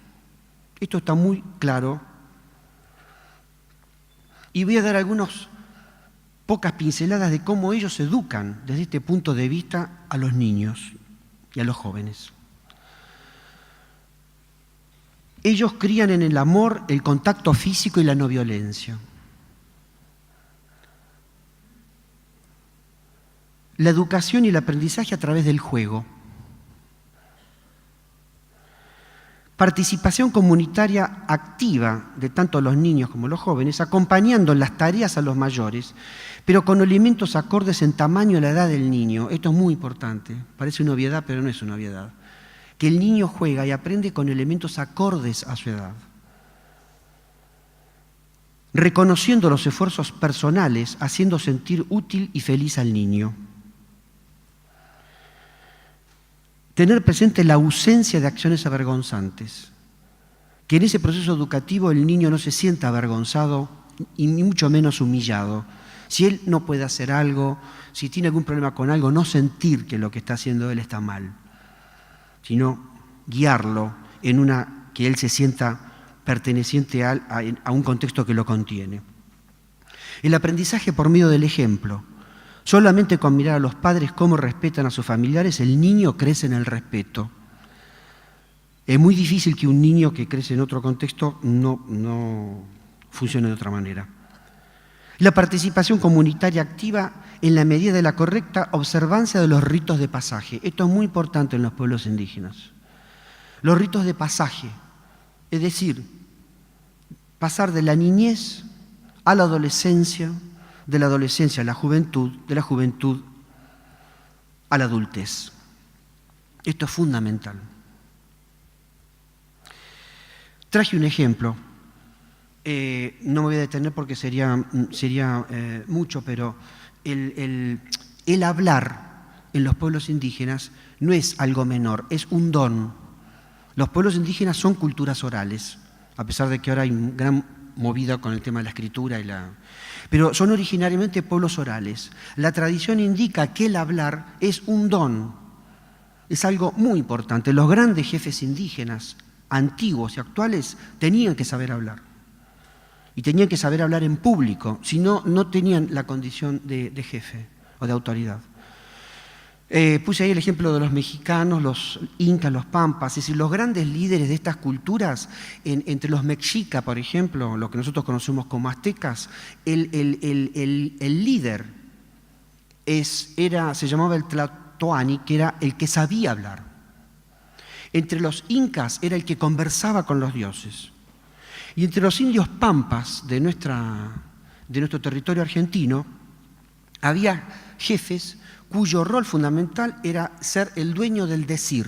Esto está muy claro. Y voy a dar pocas pinceladas de cómo ellos educan desde este punto de vista a los niños y a los jóvenes. Ellos crían en el amor, el contacto físico y la no violencia. La educación y el aprendizaje a través del juego. Participación comunitaria activa de tanto los niños como los jóvenes, acompañando en las tareas a los mayores, pero con elementos acordes en tamaño a la edad del niño. Esto es muy importante, parece una obviedad, pero no es una obviedad. Que el niño juega y aprende con elementos acordes a su edad. Reconociendo los esfuerzos personales, haciendo sentir útil y feliz al niño. Tener presente la ausencia de acciones avergonzantes, que en ese proceso educativo el niño no se sienta avergonzado y ni mucho menos humillado. Si él no puede hacer algo, si tiene algún problema con algo, no sentir que lo que está haciendo él está mal, sino guiarlo que él se sienta perteneciente a un contexto que lo contiene. El aprendizaje por medio del ejemplo. Solamente con mirar a los padres cómo respetan a sus familiares, el niño crece en el respeto. Es muy difícil que un niño que crece en otro contexto no funcione de otra manera. La participación comunitaria activa en la medida de la correcta observancia de los ritos de pasaje. Esto es muy importante en los pueblos indígenas. Los ritos de pasaje, es decir, pasar de la niñez a la adolescencia, de la adolescencia a la juventud, de la juventud a la adultez. Esto es fundamental. Traje un ejemplo. No me voy a detener porque sería mucho, pero el hablar en los pueblos indígenas no es algo menor, es un don. Los pueblos indígenas son culturas orales, a pesar de que ahora hay gran movida con el tema de la escritura, pero son originariamente pueblos orales. La tradición indica que el hablar es un don, es algo muy importante. Los grandes jefes indígenas, antiguos y actuales, tenían que saber hablar. Y tenían que saber hablar en público, si no, no tenían la condición de jefe o de autoridad. Puse ahí el ejemplo de los mexicanos, los incas, los pampas, es decir, los grandes líderes de estas culturas, entre los mexica, por ejemplo, lo que nosotros conocemos como aztecas, el líder se llamaba el Tlatoani, que era el que sabía hablar. Entre los incas era el que conversaba con los dioses. Y entre los indios pampas de nuestro territorio argentino, había jefes cuyo rol fundamental era ser el dueño del decir,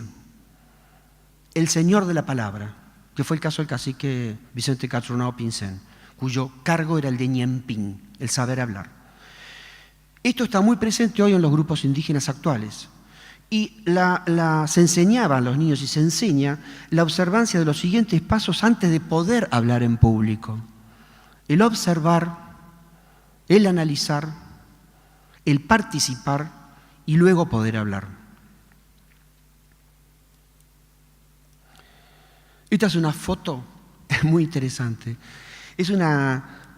el señor de la palabra, que fue el caso del cacique Vicente Catronao Pincén, cuyo cargo era el de ñempín, el saber hablar. Esto está muy presente hoy en los grupos indígenas actuales. Y se enseñaba a los niños y se enseña la observancia de los siguientes pasos antes de poder hablar en público. El observar, el analizar, el participar y luego poder hablar. Esta es una foto muy interesante.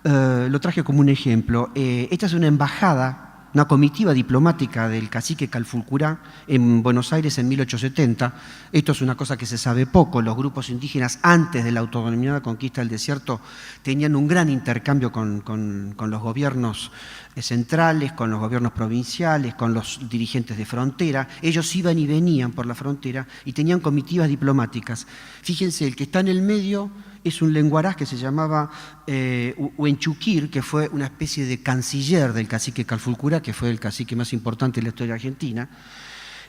Lo traje como un ejemplo. Esta es una embajada, una comitiva diplomática del cacique Calfulcurá en Buenos Aires en 1870. Esto es una cosa que se sabe poco. Los grupos indígenas antes de la autodenominada conquista del desierto tenían un gran intercambio con los gobiernos centrales, con los gobiernos provinciales, con los dirigentes de frontera. Ellos iban y venían por la frontera y tenían comitivas diplomáticas. Fíjense, el que está en el medio es un lenguaraz que se llamaba Huenchuquir, que fue una especie de canciller del cacique Calfulcurá, que fue el cacique más importante de la historia argentina.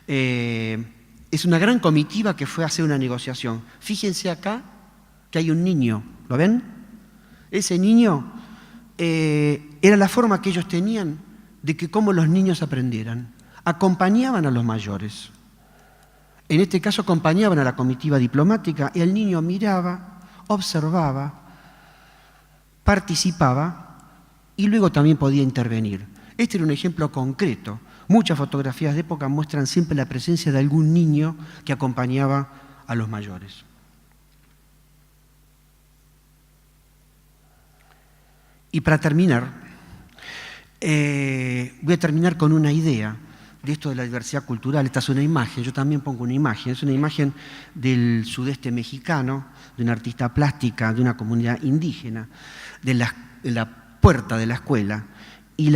Es una gran comitiva que fue a hacer una negociación. Fíjense acá que hay un niño, ¿lo ven? Ese niño era la forma que ellos tenían de que cómo los niños aprendieran. Acompañaban a los mayores. En este caso acompañaban a la comitiva diplomática y el niño miraba, observaba, participaba y luego también podía intervenir. Este era un ejemplo concreto. Muchas fotografías de época muestran siempre la presencia de algún niño que acompañaba a los mayores. Y para terminar, voy a terminar con una idea de esto de la diversidad cultural. Esta es una imagen, yo también pongo una imagen, es una imagen del sudeste mexicano, de una artista plástica, de una comunidad indígena, de la puerta de la escuela, y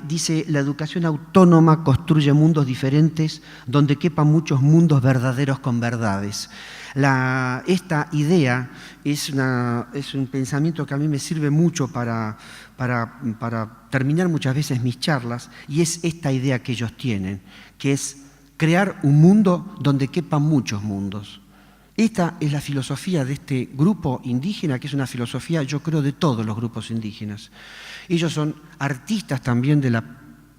dice: la educación autónoma construye mundos diferentes donde quepan muchos mundos verdaderos con verdades. Esta idea es un pensamiento que a mí me sirve mucho para terminar muchas veces mis charlas, y es esta idea que ellos tienen, que es crear un mundo donde quepan muchos mundos. Esta es la filosofía de este grupo indígena, que es una filosofía, yo creo, de todos los grupos indígenas. Ellos son artistas también de la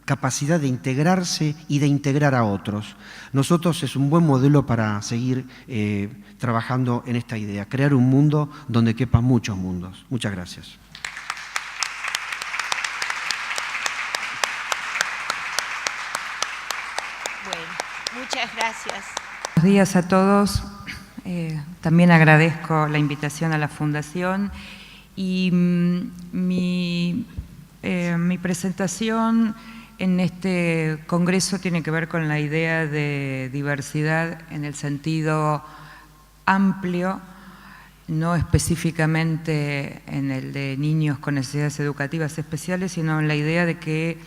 capacidad de integrarse y de integrar a otros. Nosotros es un buen modelo para seguir trabajando en esta idea, crear un mundo donde quepan muchos mundos. Muchas gracias. Bueno, muchas gracias. Buenos días a todos. También agradezco la invitación a la Fundación y mi presentación en este congreso tiene que ver con la idea de diversidad en el sentido amplio, no específicamente en el de niños con necesidades educativas especiales, sino en la idea de que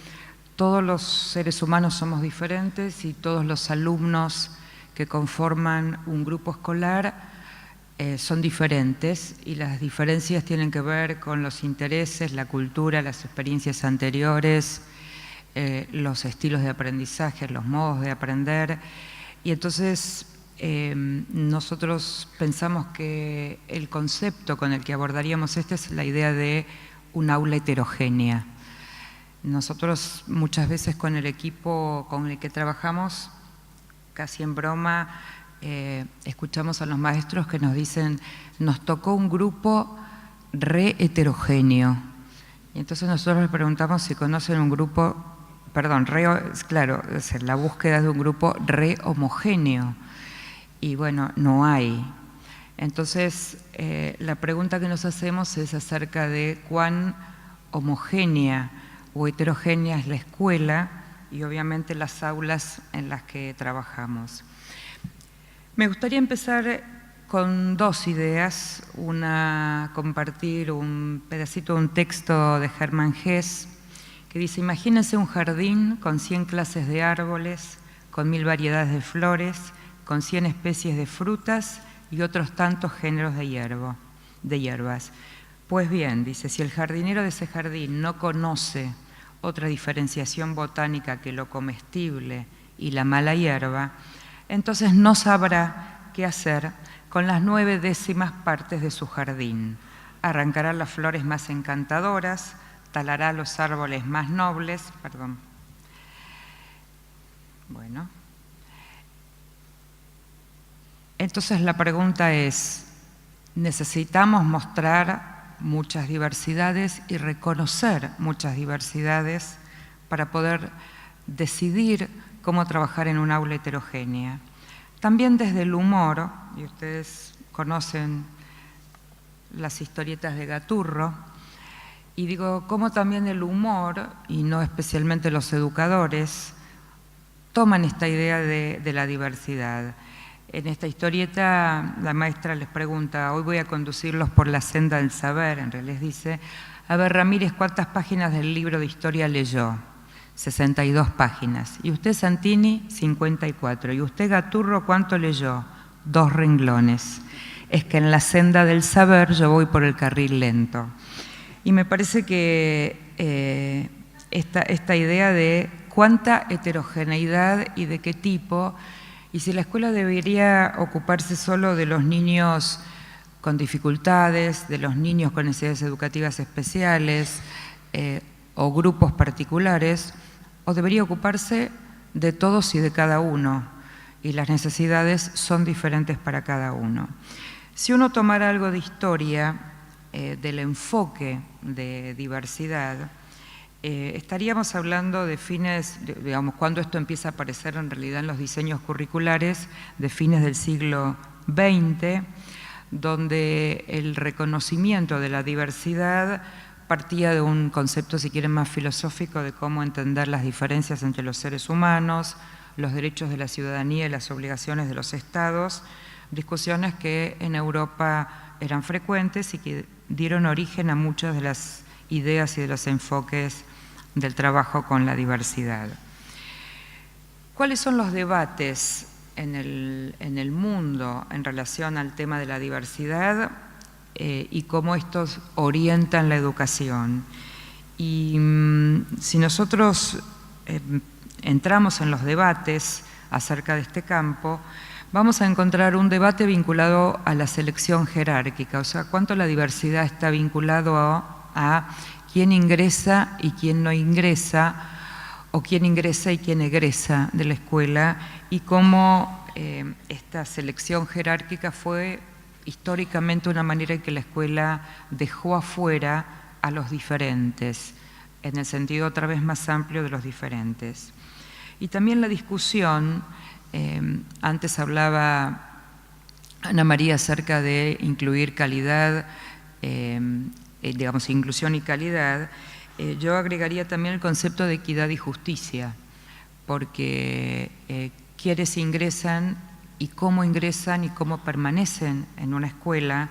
todos los seres humanos somos diferentes y todos los alumnos que conforman un grupo escolar son diferentes, y las diferencias tienen que ver con los intereses, la cultura, las experiencias anteriores, los estilos de aprendizaje, los modos de aprender. Y entonces nosotros pensamos que el concepto con el que abordaríamos es la idea de un aula heterogénea. Nosotros muchas veces con el equipo con el que trabajamos, casi en broma, escuchamos a los maestros que nos dicen: nos tocó un grupo re heterogéneo. Y entonces nosotros les preguntamos si conocen un grupo, claro, es la búsqueda de un grupo re homogéneo. Y bueno, no hay. Entonces, la pregunta que nos hacemos es acerca de cuán homogénea o heterogénea es la escuela y obviamente las aulas en las que trabajamos. Me gustaría empezar con dos ideas, una compartir un pedacito de un texto de Hermann Hesse que dice: imagínense un jardín con 100 clases de árboles, con 1000 variedades de flores, con 100 especies de frutas y otros tantos géneros de hierbas. Pues bien, dice, si el jardinero de ese jardín no conoce otra diferenciación botánica que lo comestible y la mala hierba, entonces no sabrá qué hacer con las 9/10 partes de su jardín. Arrancará las flores más encantadoras, talará los árboles más nobles, Entonces la pregunta es, necesitamos mostrar muchas diversidades y reconocer muchas diversidades para poder decidir cómo trabajar en un aula heterogénea. También desde el humor, y ustedes conocen las historietas de Gaturro, y digo, cómo también el humor, y no especialmente los educadores, toman esta idea de la diversidad. En esta historieta la maestra les pregunta: hoy voy a conducirlos por la senda del saber. En realidad les dice: a ver, Ramírez, ¿cuántas páginas del libro de historia leyó? 62 páginas. ¿Y usted, Santini? 54. ¿Y usted, Gaturro, cuánto leyó? 2 renglones. Es que en la senda del saber yo voy por el carril lento. Y me parece que esta idea de cuánta heterogeneidad y de qué tipo, y si la escuela debería ocuparse solo de los niños con dificultades, de los niños con necesidades educativas especiales o grupos particulares, o debería ocuparse de todos y de cada uno, y las necesidades son diferentes para cada uno. Si uno tomara algo de historia del enfoque de diversidad, estaríamos hablando de fines, digamos, cuando esto empieza a aparecer en realidad en los diseños curriculares de fines del siglo XX, donde el reconocimiento de la diversidad partía de un concepto, si quieren, más filosófico de cómo entender las diferencias entre los seres humanos, los derechos de la ciudadanía y las obligaciones de los estados, discusiones que en Europa eran frecuentes y que dieron origen a muchas de las ideas y de los enfoques del trabajo con la diversidad. ¿Cuáles son los debates en el mundo en relación al tema de la diversidad y cómo estos orientan la educación? Y si nosotros entramos en los debates acerca de este campo, vamos a encontrar un debate vinculado a la selección jerárquica, o sea, cuánto la diversidad está vinculado a quién ingresa y quién no ingresa, o quién ingresa y quién egresa de la escuela, y cómo esta selección jerárquica fue históricamente una manera en que la escuela dejó afuera a los diferentes, en el sentido otra vez más amplio de los diferentes. Y también la discusión, antes hablaba Ana María acerca de incluir calidad, digamos, inclusión y calidad, yo agregaría también el concepto de equidad y justicia, porque quienes ingresan y cómo permanecen en una escuela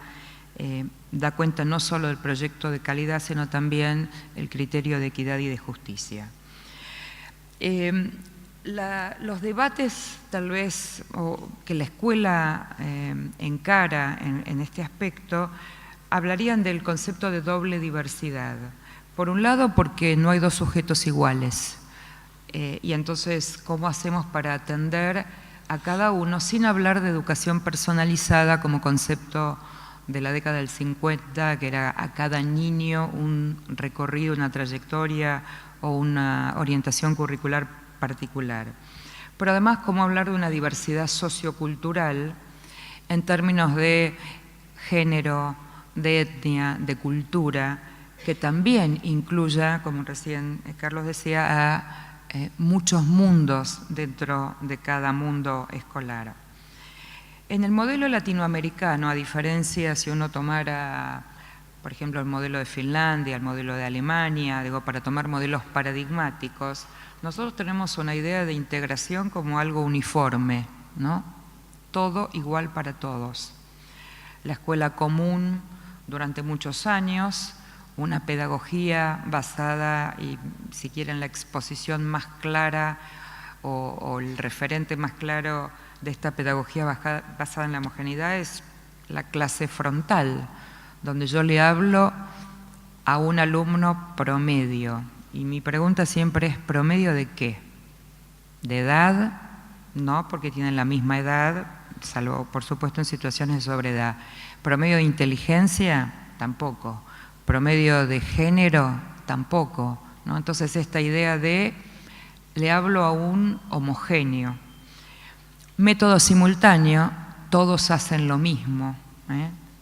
da cuenta no solo del proyecto de calidad, sino también el criterio de equidad y de justicia. Los debates tal vez que la escuela encara en este aspecto hablarían del concepto de doble diversidad. Por un lado, porque no hay dos sujetos iguales, y entonces, ¿cómo hacemos para atender a cada uno sin hablar de educación personalizada como concepto de la década del 50, que era a cada niño un recorrido, una trayectoria o una orientación curricular particular? Pero además, ¿cómo hablar de una diversidad sociocultural en términos de género, de etnia, de cultura, que también incluya, como recién Carlos decía, a muchos mundos dentro de cada mundo escolar? En el modelo latinoamericano, a diferencia si uno tomara, por ejemplo, el modelo de Finlandia, el modelo de Alemania, digo, para tomar modelos paradigmáticos, nosotros tenemos una idea de integración como algo uniforme, ¿no? Todo igual para todos. La escuela común durante muchos años, una pedagogía basada, y si quieren la exposición más clara o el referente más claro de esta pedagogía basada en la homogeneidad es la clase frontal, donde yo le hablo a un alumno promedio. Y mi pregunta siempre es, ¿promedio de qué? ¿De edad? No, porque tienen la misma edad, salvo por supuesto en situaciones de sobreedad. ¿Promedio de inteligencia? Tampoco. ¿Promedio de género? Tampoco, ¿no? Entonces esta idea de le hablo a un homogéneo. Método simultáneo, todos hacen lo mismo,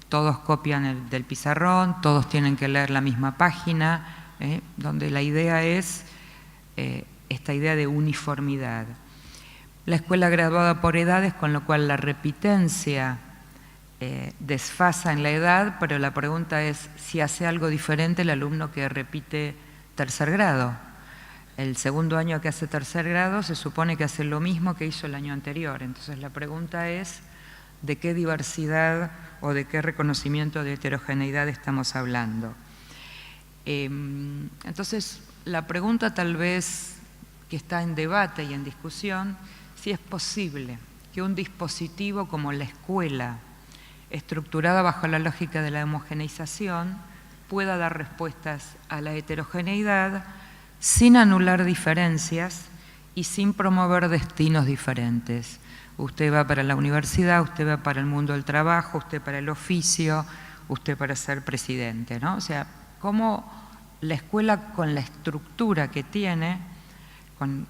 todos copian del pizarrón, todos tienen que leer la misma página, donde la idea es esta idea de uniformidad. La escuela graduada por edades, con lo cual la repitencia desfasa en la edad, pero la pregunta es si hace algo diferente el alumno que repite tercer grado. El segundo año que hace tercer grado se supone que hace lo mismo que hizo el año anterior. Entonces la pregunta es de qué diversidad o de qué reconocimiento de heterogeneidad estamos hablando. Entonces la pregunta tal vez que está en debate y en discusión, si es posible que un dispositivo como la escuela, estructurada bajo la lógica de la homogeneización, pueda dar respuestas a la heterogeneidad sin anular diferencias y sin promover destinos diferentes. Usted va para la universidad, usted va para el mundo del trabajo, usted para el oficio, usted para ser presidente, ¿no? O sea, cómo la escuela con la estructura que tiene,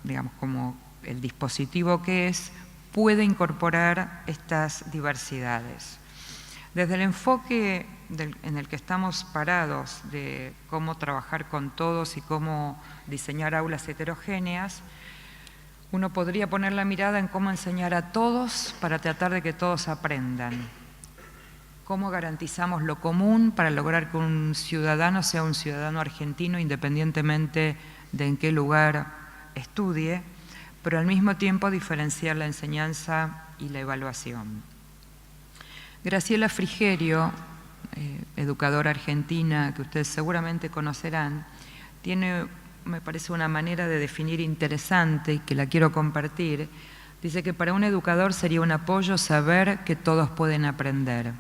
digamos, como el dispositivo que es, puede incorporar estas diversidades. Desde el enfoque en el que estamos parados de cómo trabajar con todos y cómo diseñar aulas heterogéneas, uno podría poner la mirada en cómo enseñar a todos para tratar de que todos aprendan. Cómo garantizamos lo común para lograr que un ciudadano sea un ciudadano argentino independientemente de en qué lugar estudie, pero al mismo tiempo diferenciar la enseñanza y la evaluación. Graciela Frigerio, educadora argentina que ustedes seguramente conocerán, tiene, me parece, una manera de definir interesante y que la quiero compartir. Dice que para un educador sería un apoyo saber que todos pueden aprender.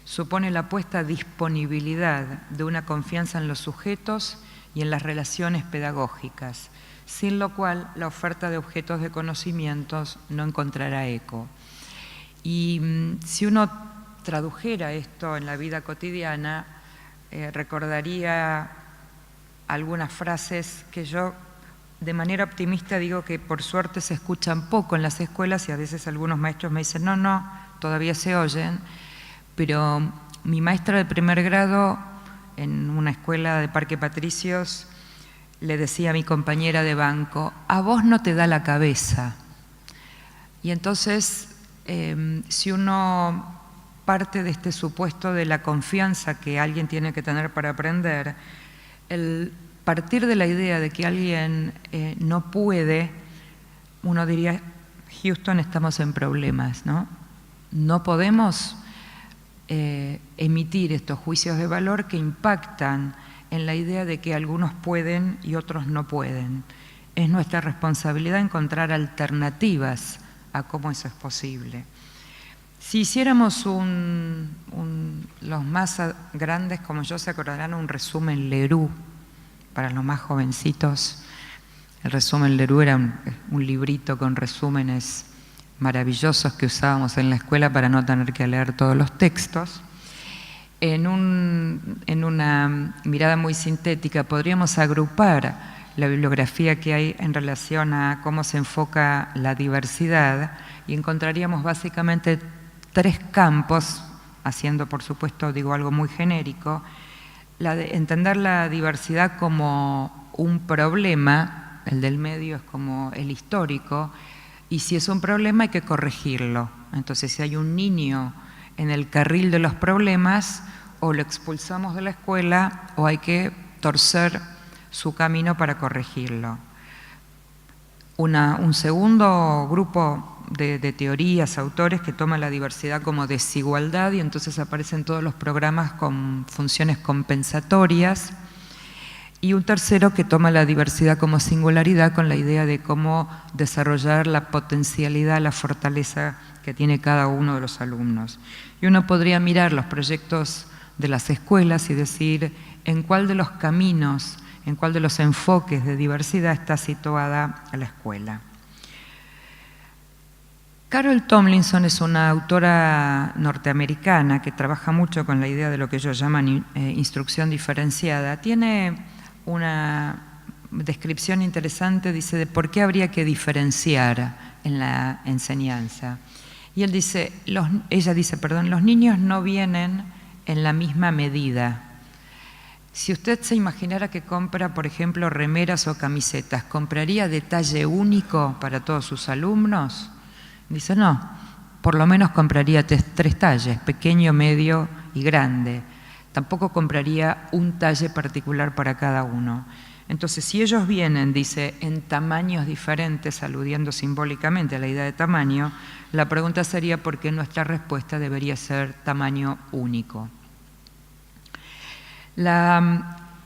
Supone la puesta disponibilidad de una confianza en los sujetos y en las relaciones pedagógicas, sin lo cual la oferta de objetos de conocimientos no encontrará eco. Y si uno tradujera esto en la vida cotidiana, recordaría algunas frases que yo de manera optimista digo que por suerte se escuchan poco en las escuelas y a veces algunos maestros me dicen no, todavía se oyen, pero mi maestra de primer grado en una escuela de Parque Patricios le decía a mi compañera de banco, a vos no te da la cabeza. Y entonces si uno parte de este supuesto de la confianza que alguien tiene que tener para aprender, el partir de la idea de que alguien no puede, uno diría, Houston, estamos en problemas, ¿no? No podemos emitir estos juicios de valor que impactan en la idea de que algunos pueden y otros no pueden. Es nuestra responsabilidad encontrar alternativas a cómo eso es posible. Si hiciéramos los más grandes, como yo, se acordarán, un resumen Leroux, para los más jovencitos. El resumen Leroux era un librito con resúmenes maravillosos que usábamos en la escuela para no tener que leer todos los textos. En una mirada muy sintética podríamos agrupar la bibliografía que hay en relación a cómo se enfoca la diversidad y encontraríamos básicamente 3 campos, haciendo por supuesto, digo, algo muy genérico, entender la diversidad como un problema, el del medio es como el histórico, y si es un problema hay que corregirlo. Entonces, si hay un niño en el carril de los problemas, o lo expulsamos de la escuela o hay que torcer su camino para corregirlo. Un segundo grupo de teorías, autores, que toman la diversidad como desigualdad y entonces aparecen todos los programas con funciones compensatorias. Y un tercero que toma la diversidad como singularidad, con la idea de cómo desarrollar la potencialidad, la fortaleza que tiene cada uno de los alumnos. Y uno podría mirar los proyectos de las escuelas y decir en cuál de los caminos, en cuál de los enfoques de diversidad está situada la escuela. Carol Tomlinson es una autora norteamericana que trabaja mucho con la idea de lo que ellos llaman instrucción diferenciada. Tiene una descripción interesante, dice, de por qué habría que diferenciar en la enseñanza. Y ella dice, los niños no vienen en la misma medida. Si usted se imaginara que compra, por ejemplo, remeras o camisetas, ¿compraría de talle único para todos sus alumnos? Dice, no, por lo menos compraría 3 talles, pequeño, medio y grande. Tampoco compraría un talle particular para cada uno. Entonces, si ellos vienen, dice, en tamaños diferentes, aludiendo simbólicamente a la idea de tamaño, la pregunta sería por qué nuestra respuesta debería ser tamaño único.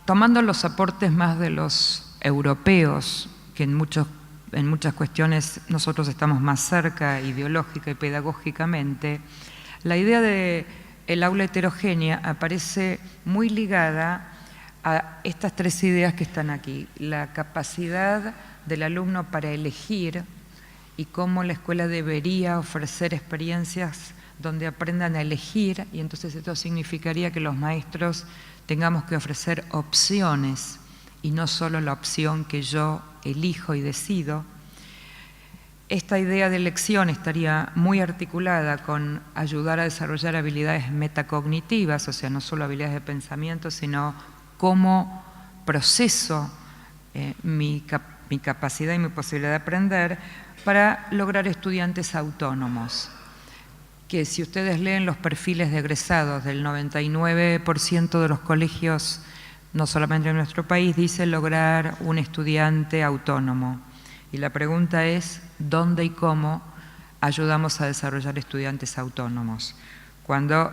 Tomando los aportes más de los europeos, que en muchas cuestiones nosotros estamos más cerca ideológica y pedagógicamente, la idea del aula heterogénea aparece muy ligada a estas 3 ideas que están aquí. La capacidad del alumno para elegir y cómo la escuela debería ofrecer experiencias donde aprendan a elegir, y entonces esto significaría que los maestros tengamos que ofrecer opciones y no solo la opción que yo elijo y decido. Esta idea de elección estaría muy articulada con ayudar a desarrollar habilidades metacognitivas, o sea, no solo habilidades de pensamiento, sino cómo proceso mi capacidad y mi posibilidad de aprender para lograr estudiantes autónomos. Que si ustedes leen los perfiles de egresados del 99% de los colegios, no solamente en nuestro país, dice lograr un estudiante autónomo. Y la pregunta es, ¿dónde y cómo ayudamos a desarrollar estudiantes autónomos? Cuando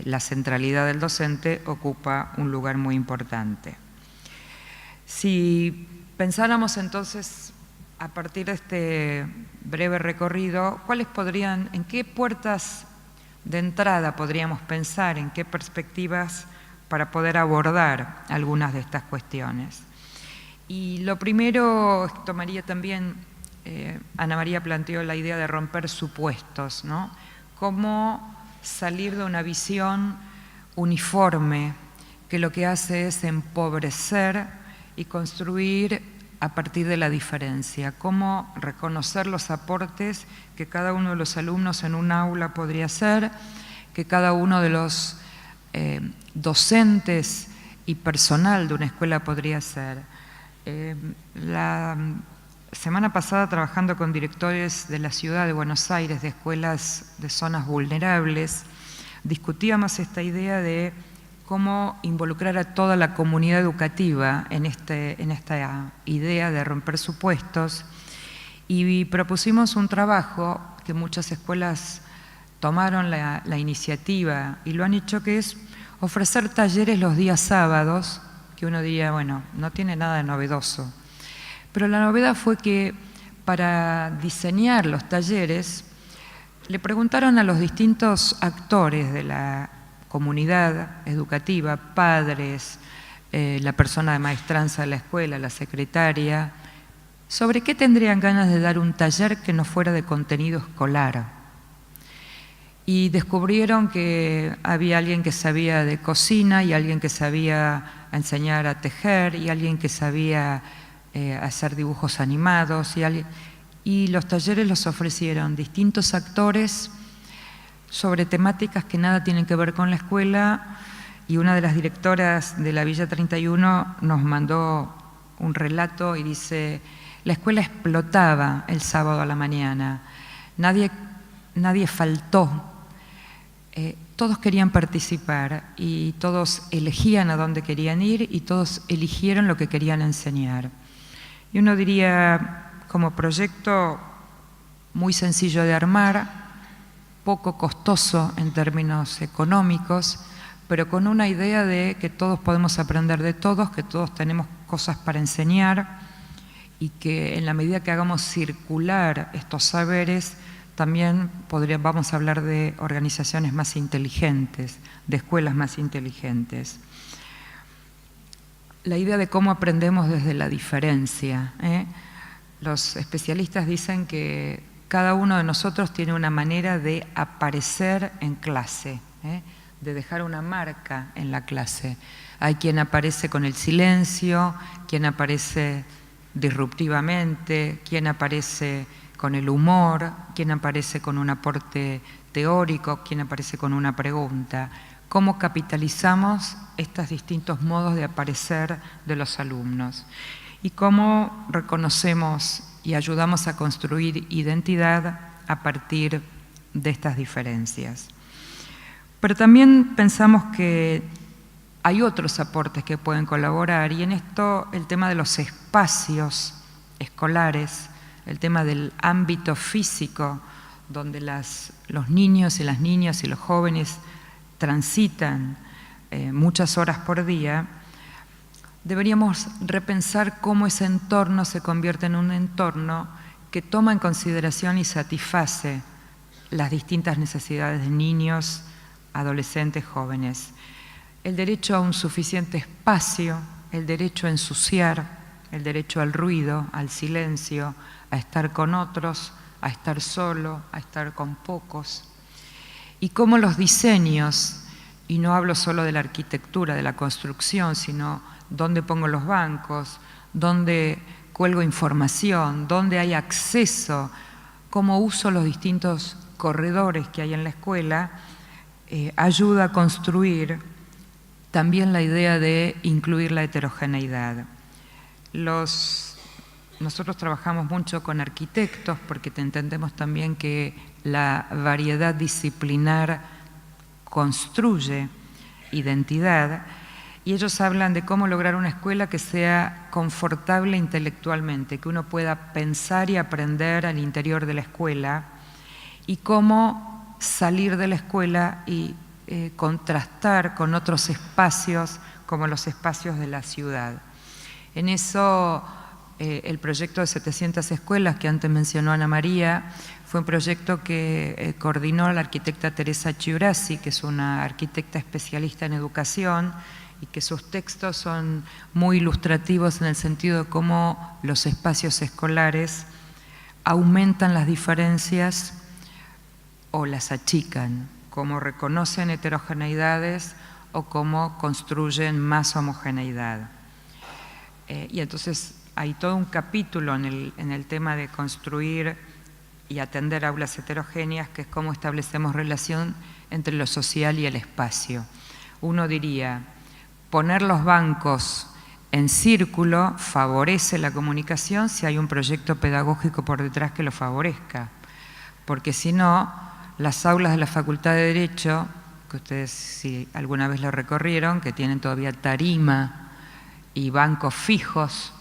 la centralidad del docente ocupa un lugar muy importante. Si pensáramos entonces, a partir de este breve recorrido, ¿en qué puertas de entrada podríamos pensar, en qué perspectivas para poder abordar algunas de estas cuestiones? Y lo primero, tomaría también, Ana María planteó la idea de romper supuestos, ¿no? Cómo salir de una visión uniforme que lo que hace es empobrecer y construir a partir de la diferencia, cómo reconocer los aportes que cada uno de los alumnos en un aula podría hacer, que cada uno de los docentes y personal de una escuela podría hacer. La semana pasada, trabajando con directores de la ciudad de Buenos Aires, de escuelas de zonas vulnerables, discutíamos esta idea de cómo involucrar a toda la comunidad educativa en esta idea de romper supuestos, y propusimos un trabajo que muchas escuelas tomaron la iniciativa y lo han hecho, que es ofrecer talleres los días sábados, que uno diría, bueno, no tiene nada de novedoso. Pero la novedad fue que para diseñar los talleres le preguntaron a los distintos actores de la comunidad educativa, padres, la persona de maestranza de la escuela, la secretaria, sobre qué tendrían ganas de dar un taller que no fuera de contenido escolar. Y descubrieron que había alguien que sabía de cocina y alguien que sabía enseñar a tejer y alguien que sabía hacer dibujos animados y los talleres los ofrecieron distintos actores sobre temáticas que nada tienen que ver con la escuela, y una de las directoras de la Villa 31 nos mandó un relato y dice: la escuela explotaba el sábado a la mañana, nadie faltó, todos querían participar y todos elegían a dónde querían ir y todos eligieron lo que querían enseñar. Y uno diría, como proyecto muy sencillo de armar, poco costoso en términos económicos, pero con una idea de que todos podemos aprender de todos, que todos tenemos cosas para enseñar y que en la medida que hagamos circular estos saberes, también vamos a hablar de organizaciones más inteligentes, de escuelas más inteligentes. La idea de cómo aprendemos desde la diferencia. Los especialistas dicen que cada uno de nosotros tiene una manera de aparecer en clase, de dejar una marca en la clase. Hay quien aparece con el silencio, quien aparece disruptivamente, quien aparece con el humor, quien aparece con un aporte teórico, quien aparece con una pregunta. ¿Cómo capitalizamos estos distintos modos de aparecer de los alumnos? Y cómo reconocemos y ayudamos a construir identidad a partir de estas diferencias. Pero también pensamos que hay otros aportes que pueden colaborar, y en esto el tema de los espacios escolares, el tema del ámbito físico, donde los niños y las niñas y los jóvenes transitan muchas horas por día. Deberíamos repensar cómo ese entorno se convierte en un entorno que toma en consideración y satisface las distintas necesidades de niños, adolescentes, jóvenes. El derecho a un suficiente espacio, el derecho a ensuciar, el derecho al ruido, al silencio, a estar con otros, a estar solo, a estar con pocos. Y cómo los diseños, y no hablo solo de la arquitectura, de la construcción, sino dónde pongo los bancos, dónde cuelgo información, dónde hay acceso, cómo uso los distintos corredores que hay en la escuela, ayuda a construir también la idea de incluir la heterogeneidad. Nosotros trabajamos mucho con arquitectos porque entendemos también que la variedad disciplinar construye identidad, y ellos hablan de cómo lograr una escuela que sea confortable intelectualmente, que uno pueda pensar y aprender al interior de la escuela, y cómo salir de la escuela y contrastar con otros espacios como los espacios de la ciudad. En eso el proyecto de 700 escuelas que antes mencionó Ana María fue un proyecto que coordinó la arquitecta Teresa Chiurasi, que es una arquitecta especialista en educación, y que sus textos son muy ilustrativos en el sentido de cómo los espacios escolares aumentan las diferencias o las achican, cómo reconocen heterogeneidades o cómo construyen más homogeneidad. Y entonces hay todo un capítulo en el tema de construir y atender aulas heterogéneas, que es cómo establecemos relación entre lo social y el espacio. Uno diría, poner los bancos en círculo favorece la comunicación si hay un proyecto pedagógico por detrás que lo favorezca, porque si no, las aulas de la Facultad de Derecho, que ustedes, si alguna vez lo recorrieron, que tienen todavía tarima y bancos fijos,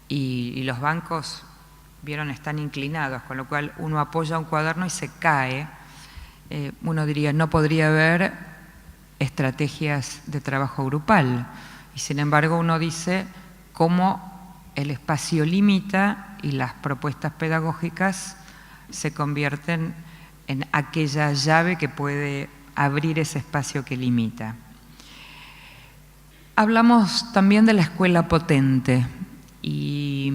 y los bancos, vieron, están inclinados, con lo cual uno apoya un cuaderno y se cae. Uno diría, no podría haber estrategias de trabajo grupal, y sin embargo uno dice cómo el espacio limita y las propuestas pedagógicas se convierten en aquella llave que puede abrir ese espacio que limita. Hablamos también de la escuela potente, y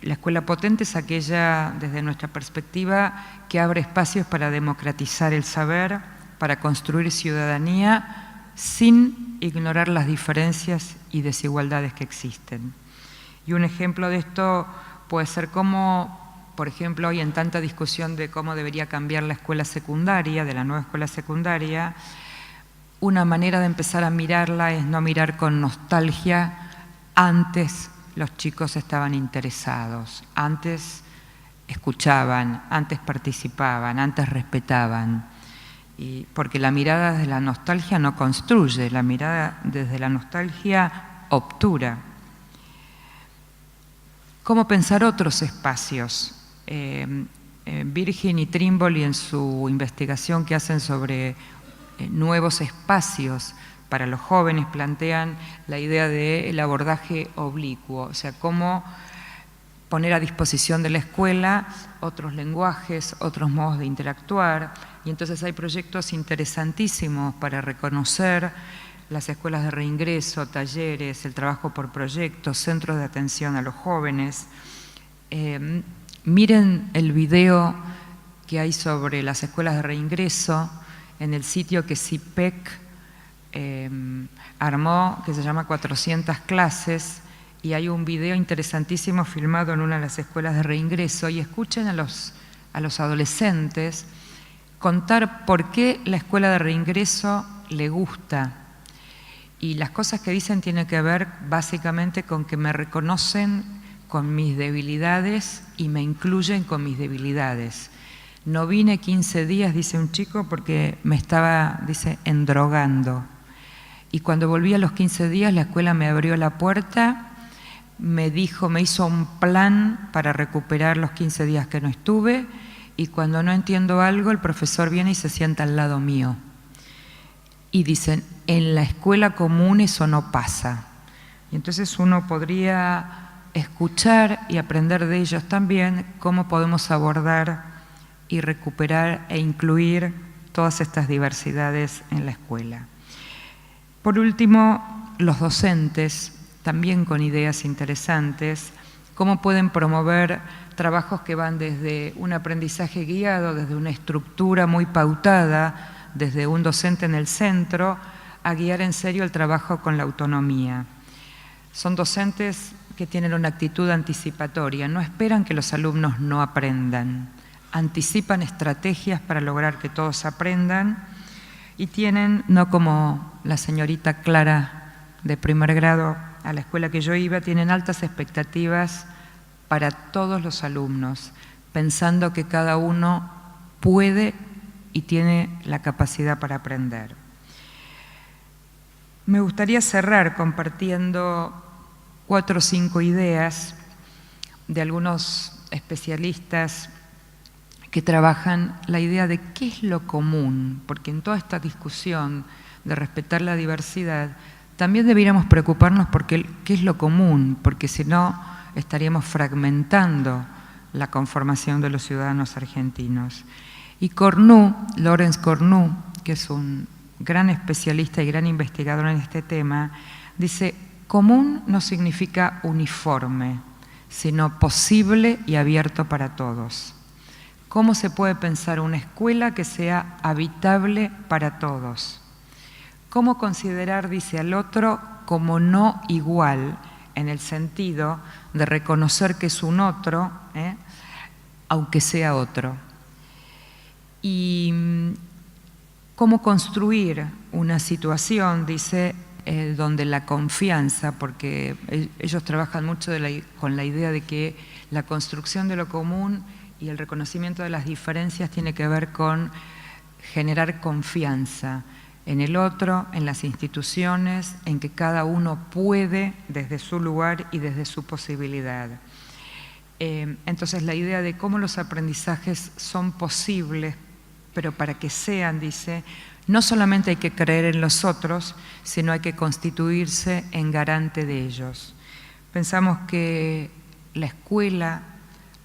la escuela potente es aquella, desde nuestra perspectiva, que abre espacios para democratizar el saber, para construir ciudadanía sin ignorar las diferencias y desigualdades que existen. Y un ejemplo de esto puede ser cómo, por ejemplo, hoy en tanta discusión de cómo debería cambiar la escuela secundaria, de la nueva escuela secundaria, una manera de empezar a mirarla es no mirar con nostalgia. Antes los chicos estaban interesados, antes escuchaban, antes participaban, antes respetaban. Porque la mirada desde la nostalgia no construye, la mirada desde la nostalgia obtura. ¿Cómo pensar otros espacios? Virgin y Trimble, en su investigación que hacen sobre nuevos espacios para los jóvenes, plantean la idea del abordaje oblicuo, o sea, cómo poner a disposición de la escuela otros lenguajes, otros modos de interactuar, y entonces hay proyectos interesantísimos para reconocer las escuelas de reingreso, talleres, el trabajo por proyectos, centros de atención a los jóvenes. Miren el video que hay sobre las escuelas de reingreso en el sitio que CIPEC armó, que se llama 400 clases, y hay un video interesantísimo filmado en una de las escuelas de reingreso, y escuchen a los adolescentes contar por qué la escuela de reingreso le gusta. Y las cosas que dicen tienen que ver básicamente con que me reconocen con mis debilidades y me incluyen con mis debilidades. No vine 15 días, dice un chico, porque me estaba, dice, endrogando. Y cuando volví a los 15 días, la escuela me abrió la puerta, me dijo, me hizo un plan para recuperar los 15 días que no estuve, y cuando no entiendo algo, el profesor viene y se sienta al lado mío. Y dicen, en la escuela común eso no pasa. Y entonces uno podría escuchar y aprender de ellos también cómo podemos abordar y recuperar e incluir todas estas diversidades en la escuela. Por último, los docentes, también con ideas interesantes, cómo pueden promover trabajos que van desde un aprendizaje guiado, desde una estructura muy pautada, desde un docente en el centro, a guiar en serio el trabajo con la autonomía. Son docentes que tienen una actitud anticipatoria, no esperan que los alumnos no aprendan, anticipan estrategias para lograr que todos aprendan y tienen, no como la señorita Clara de primer grado a la escuela que yo iba, tienen altas expectativas para todos los alumnos, pensando que cada uno puede y tiene la capacidad para aprender. Me gustaría cerrar compartiendo 4 o 5 ideas de algunos especialistas que trabajan la idea de qué es lo común, porque en toda esta discusión de respetar la diversidad también deberíamos preocuparnos por qué es lo común, porque si no estaríamos fragmentando la conformación de los ciudadanos argentinos. Y Cornu, Lawrence Cornu, que es un gran especialista y gran investigador en este tema, dice, común no significa uniforme, sino posible y abierto para todos. ¿Cómo se puede pensar una escuela que sea habitable para todos? ¿Cómo considerar, dice, al otro como no igual, en el sentido de reconocer que es un otro, aunque sea otro? Y cómo construir una situación, dice, donde la confianza, porque ellos trabajan mucho con la idea de que la construcción de lo común y el reconocimiento de las diferencias tiene que ver con generar confianza en el otro, en las instituciones, en que cada uno puede desde su lugar y desde su posibilidad. Entonces la idea de cómo los aprendizajes son posibles, pero para que sean, dice, no solamente hay que creer en los otros, sino hay que constituirse en garante de ellos. Pensamos que la escuela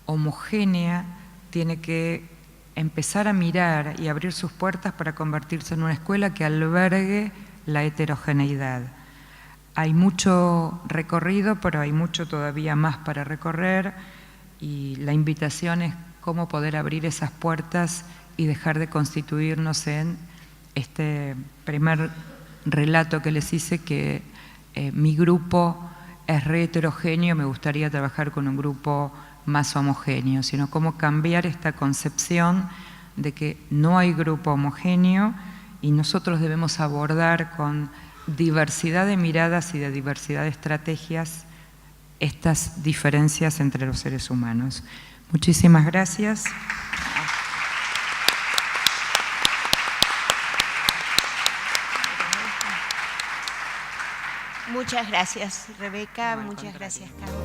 homogénea tiene que empezar a mirar y abrir sus puertas para convertirse en una escuela que albergue la heterogeneidad. Hay mucho recorrido, pero hay mucho todavía más para recorrer, y la invitación es cómo poder abrir esas puertas y dejar de constituirnos en este primer relato que les hice, que mi grupo es re heterogéneo, me gustaría trabajar con un grupo más homogéneo, sino cómo cambiar esta concepción de que no hay grupo homogéneo y nosotros debemos abordar con diversidad de miradas y de diversidad de estrategias estas diferencias entre los seres humanos. Muchísimas gracias. Muchas gracias, Rebeca. Muchas gracias, Carlos.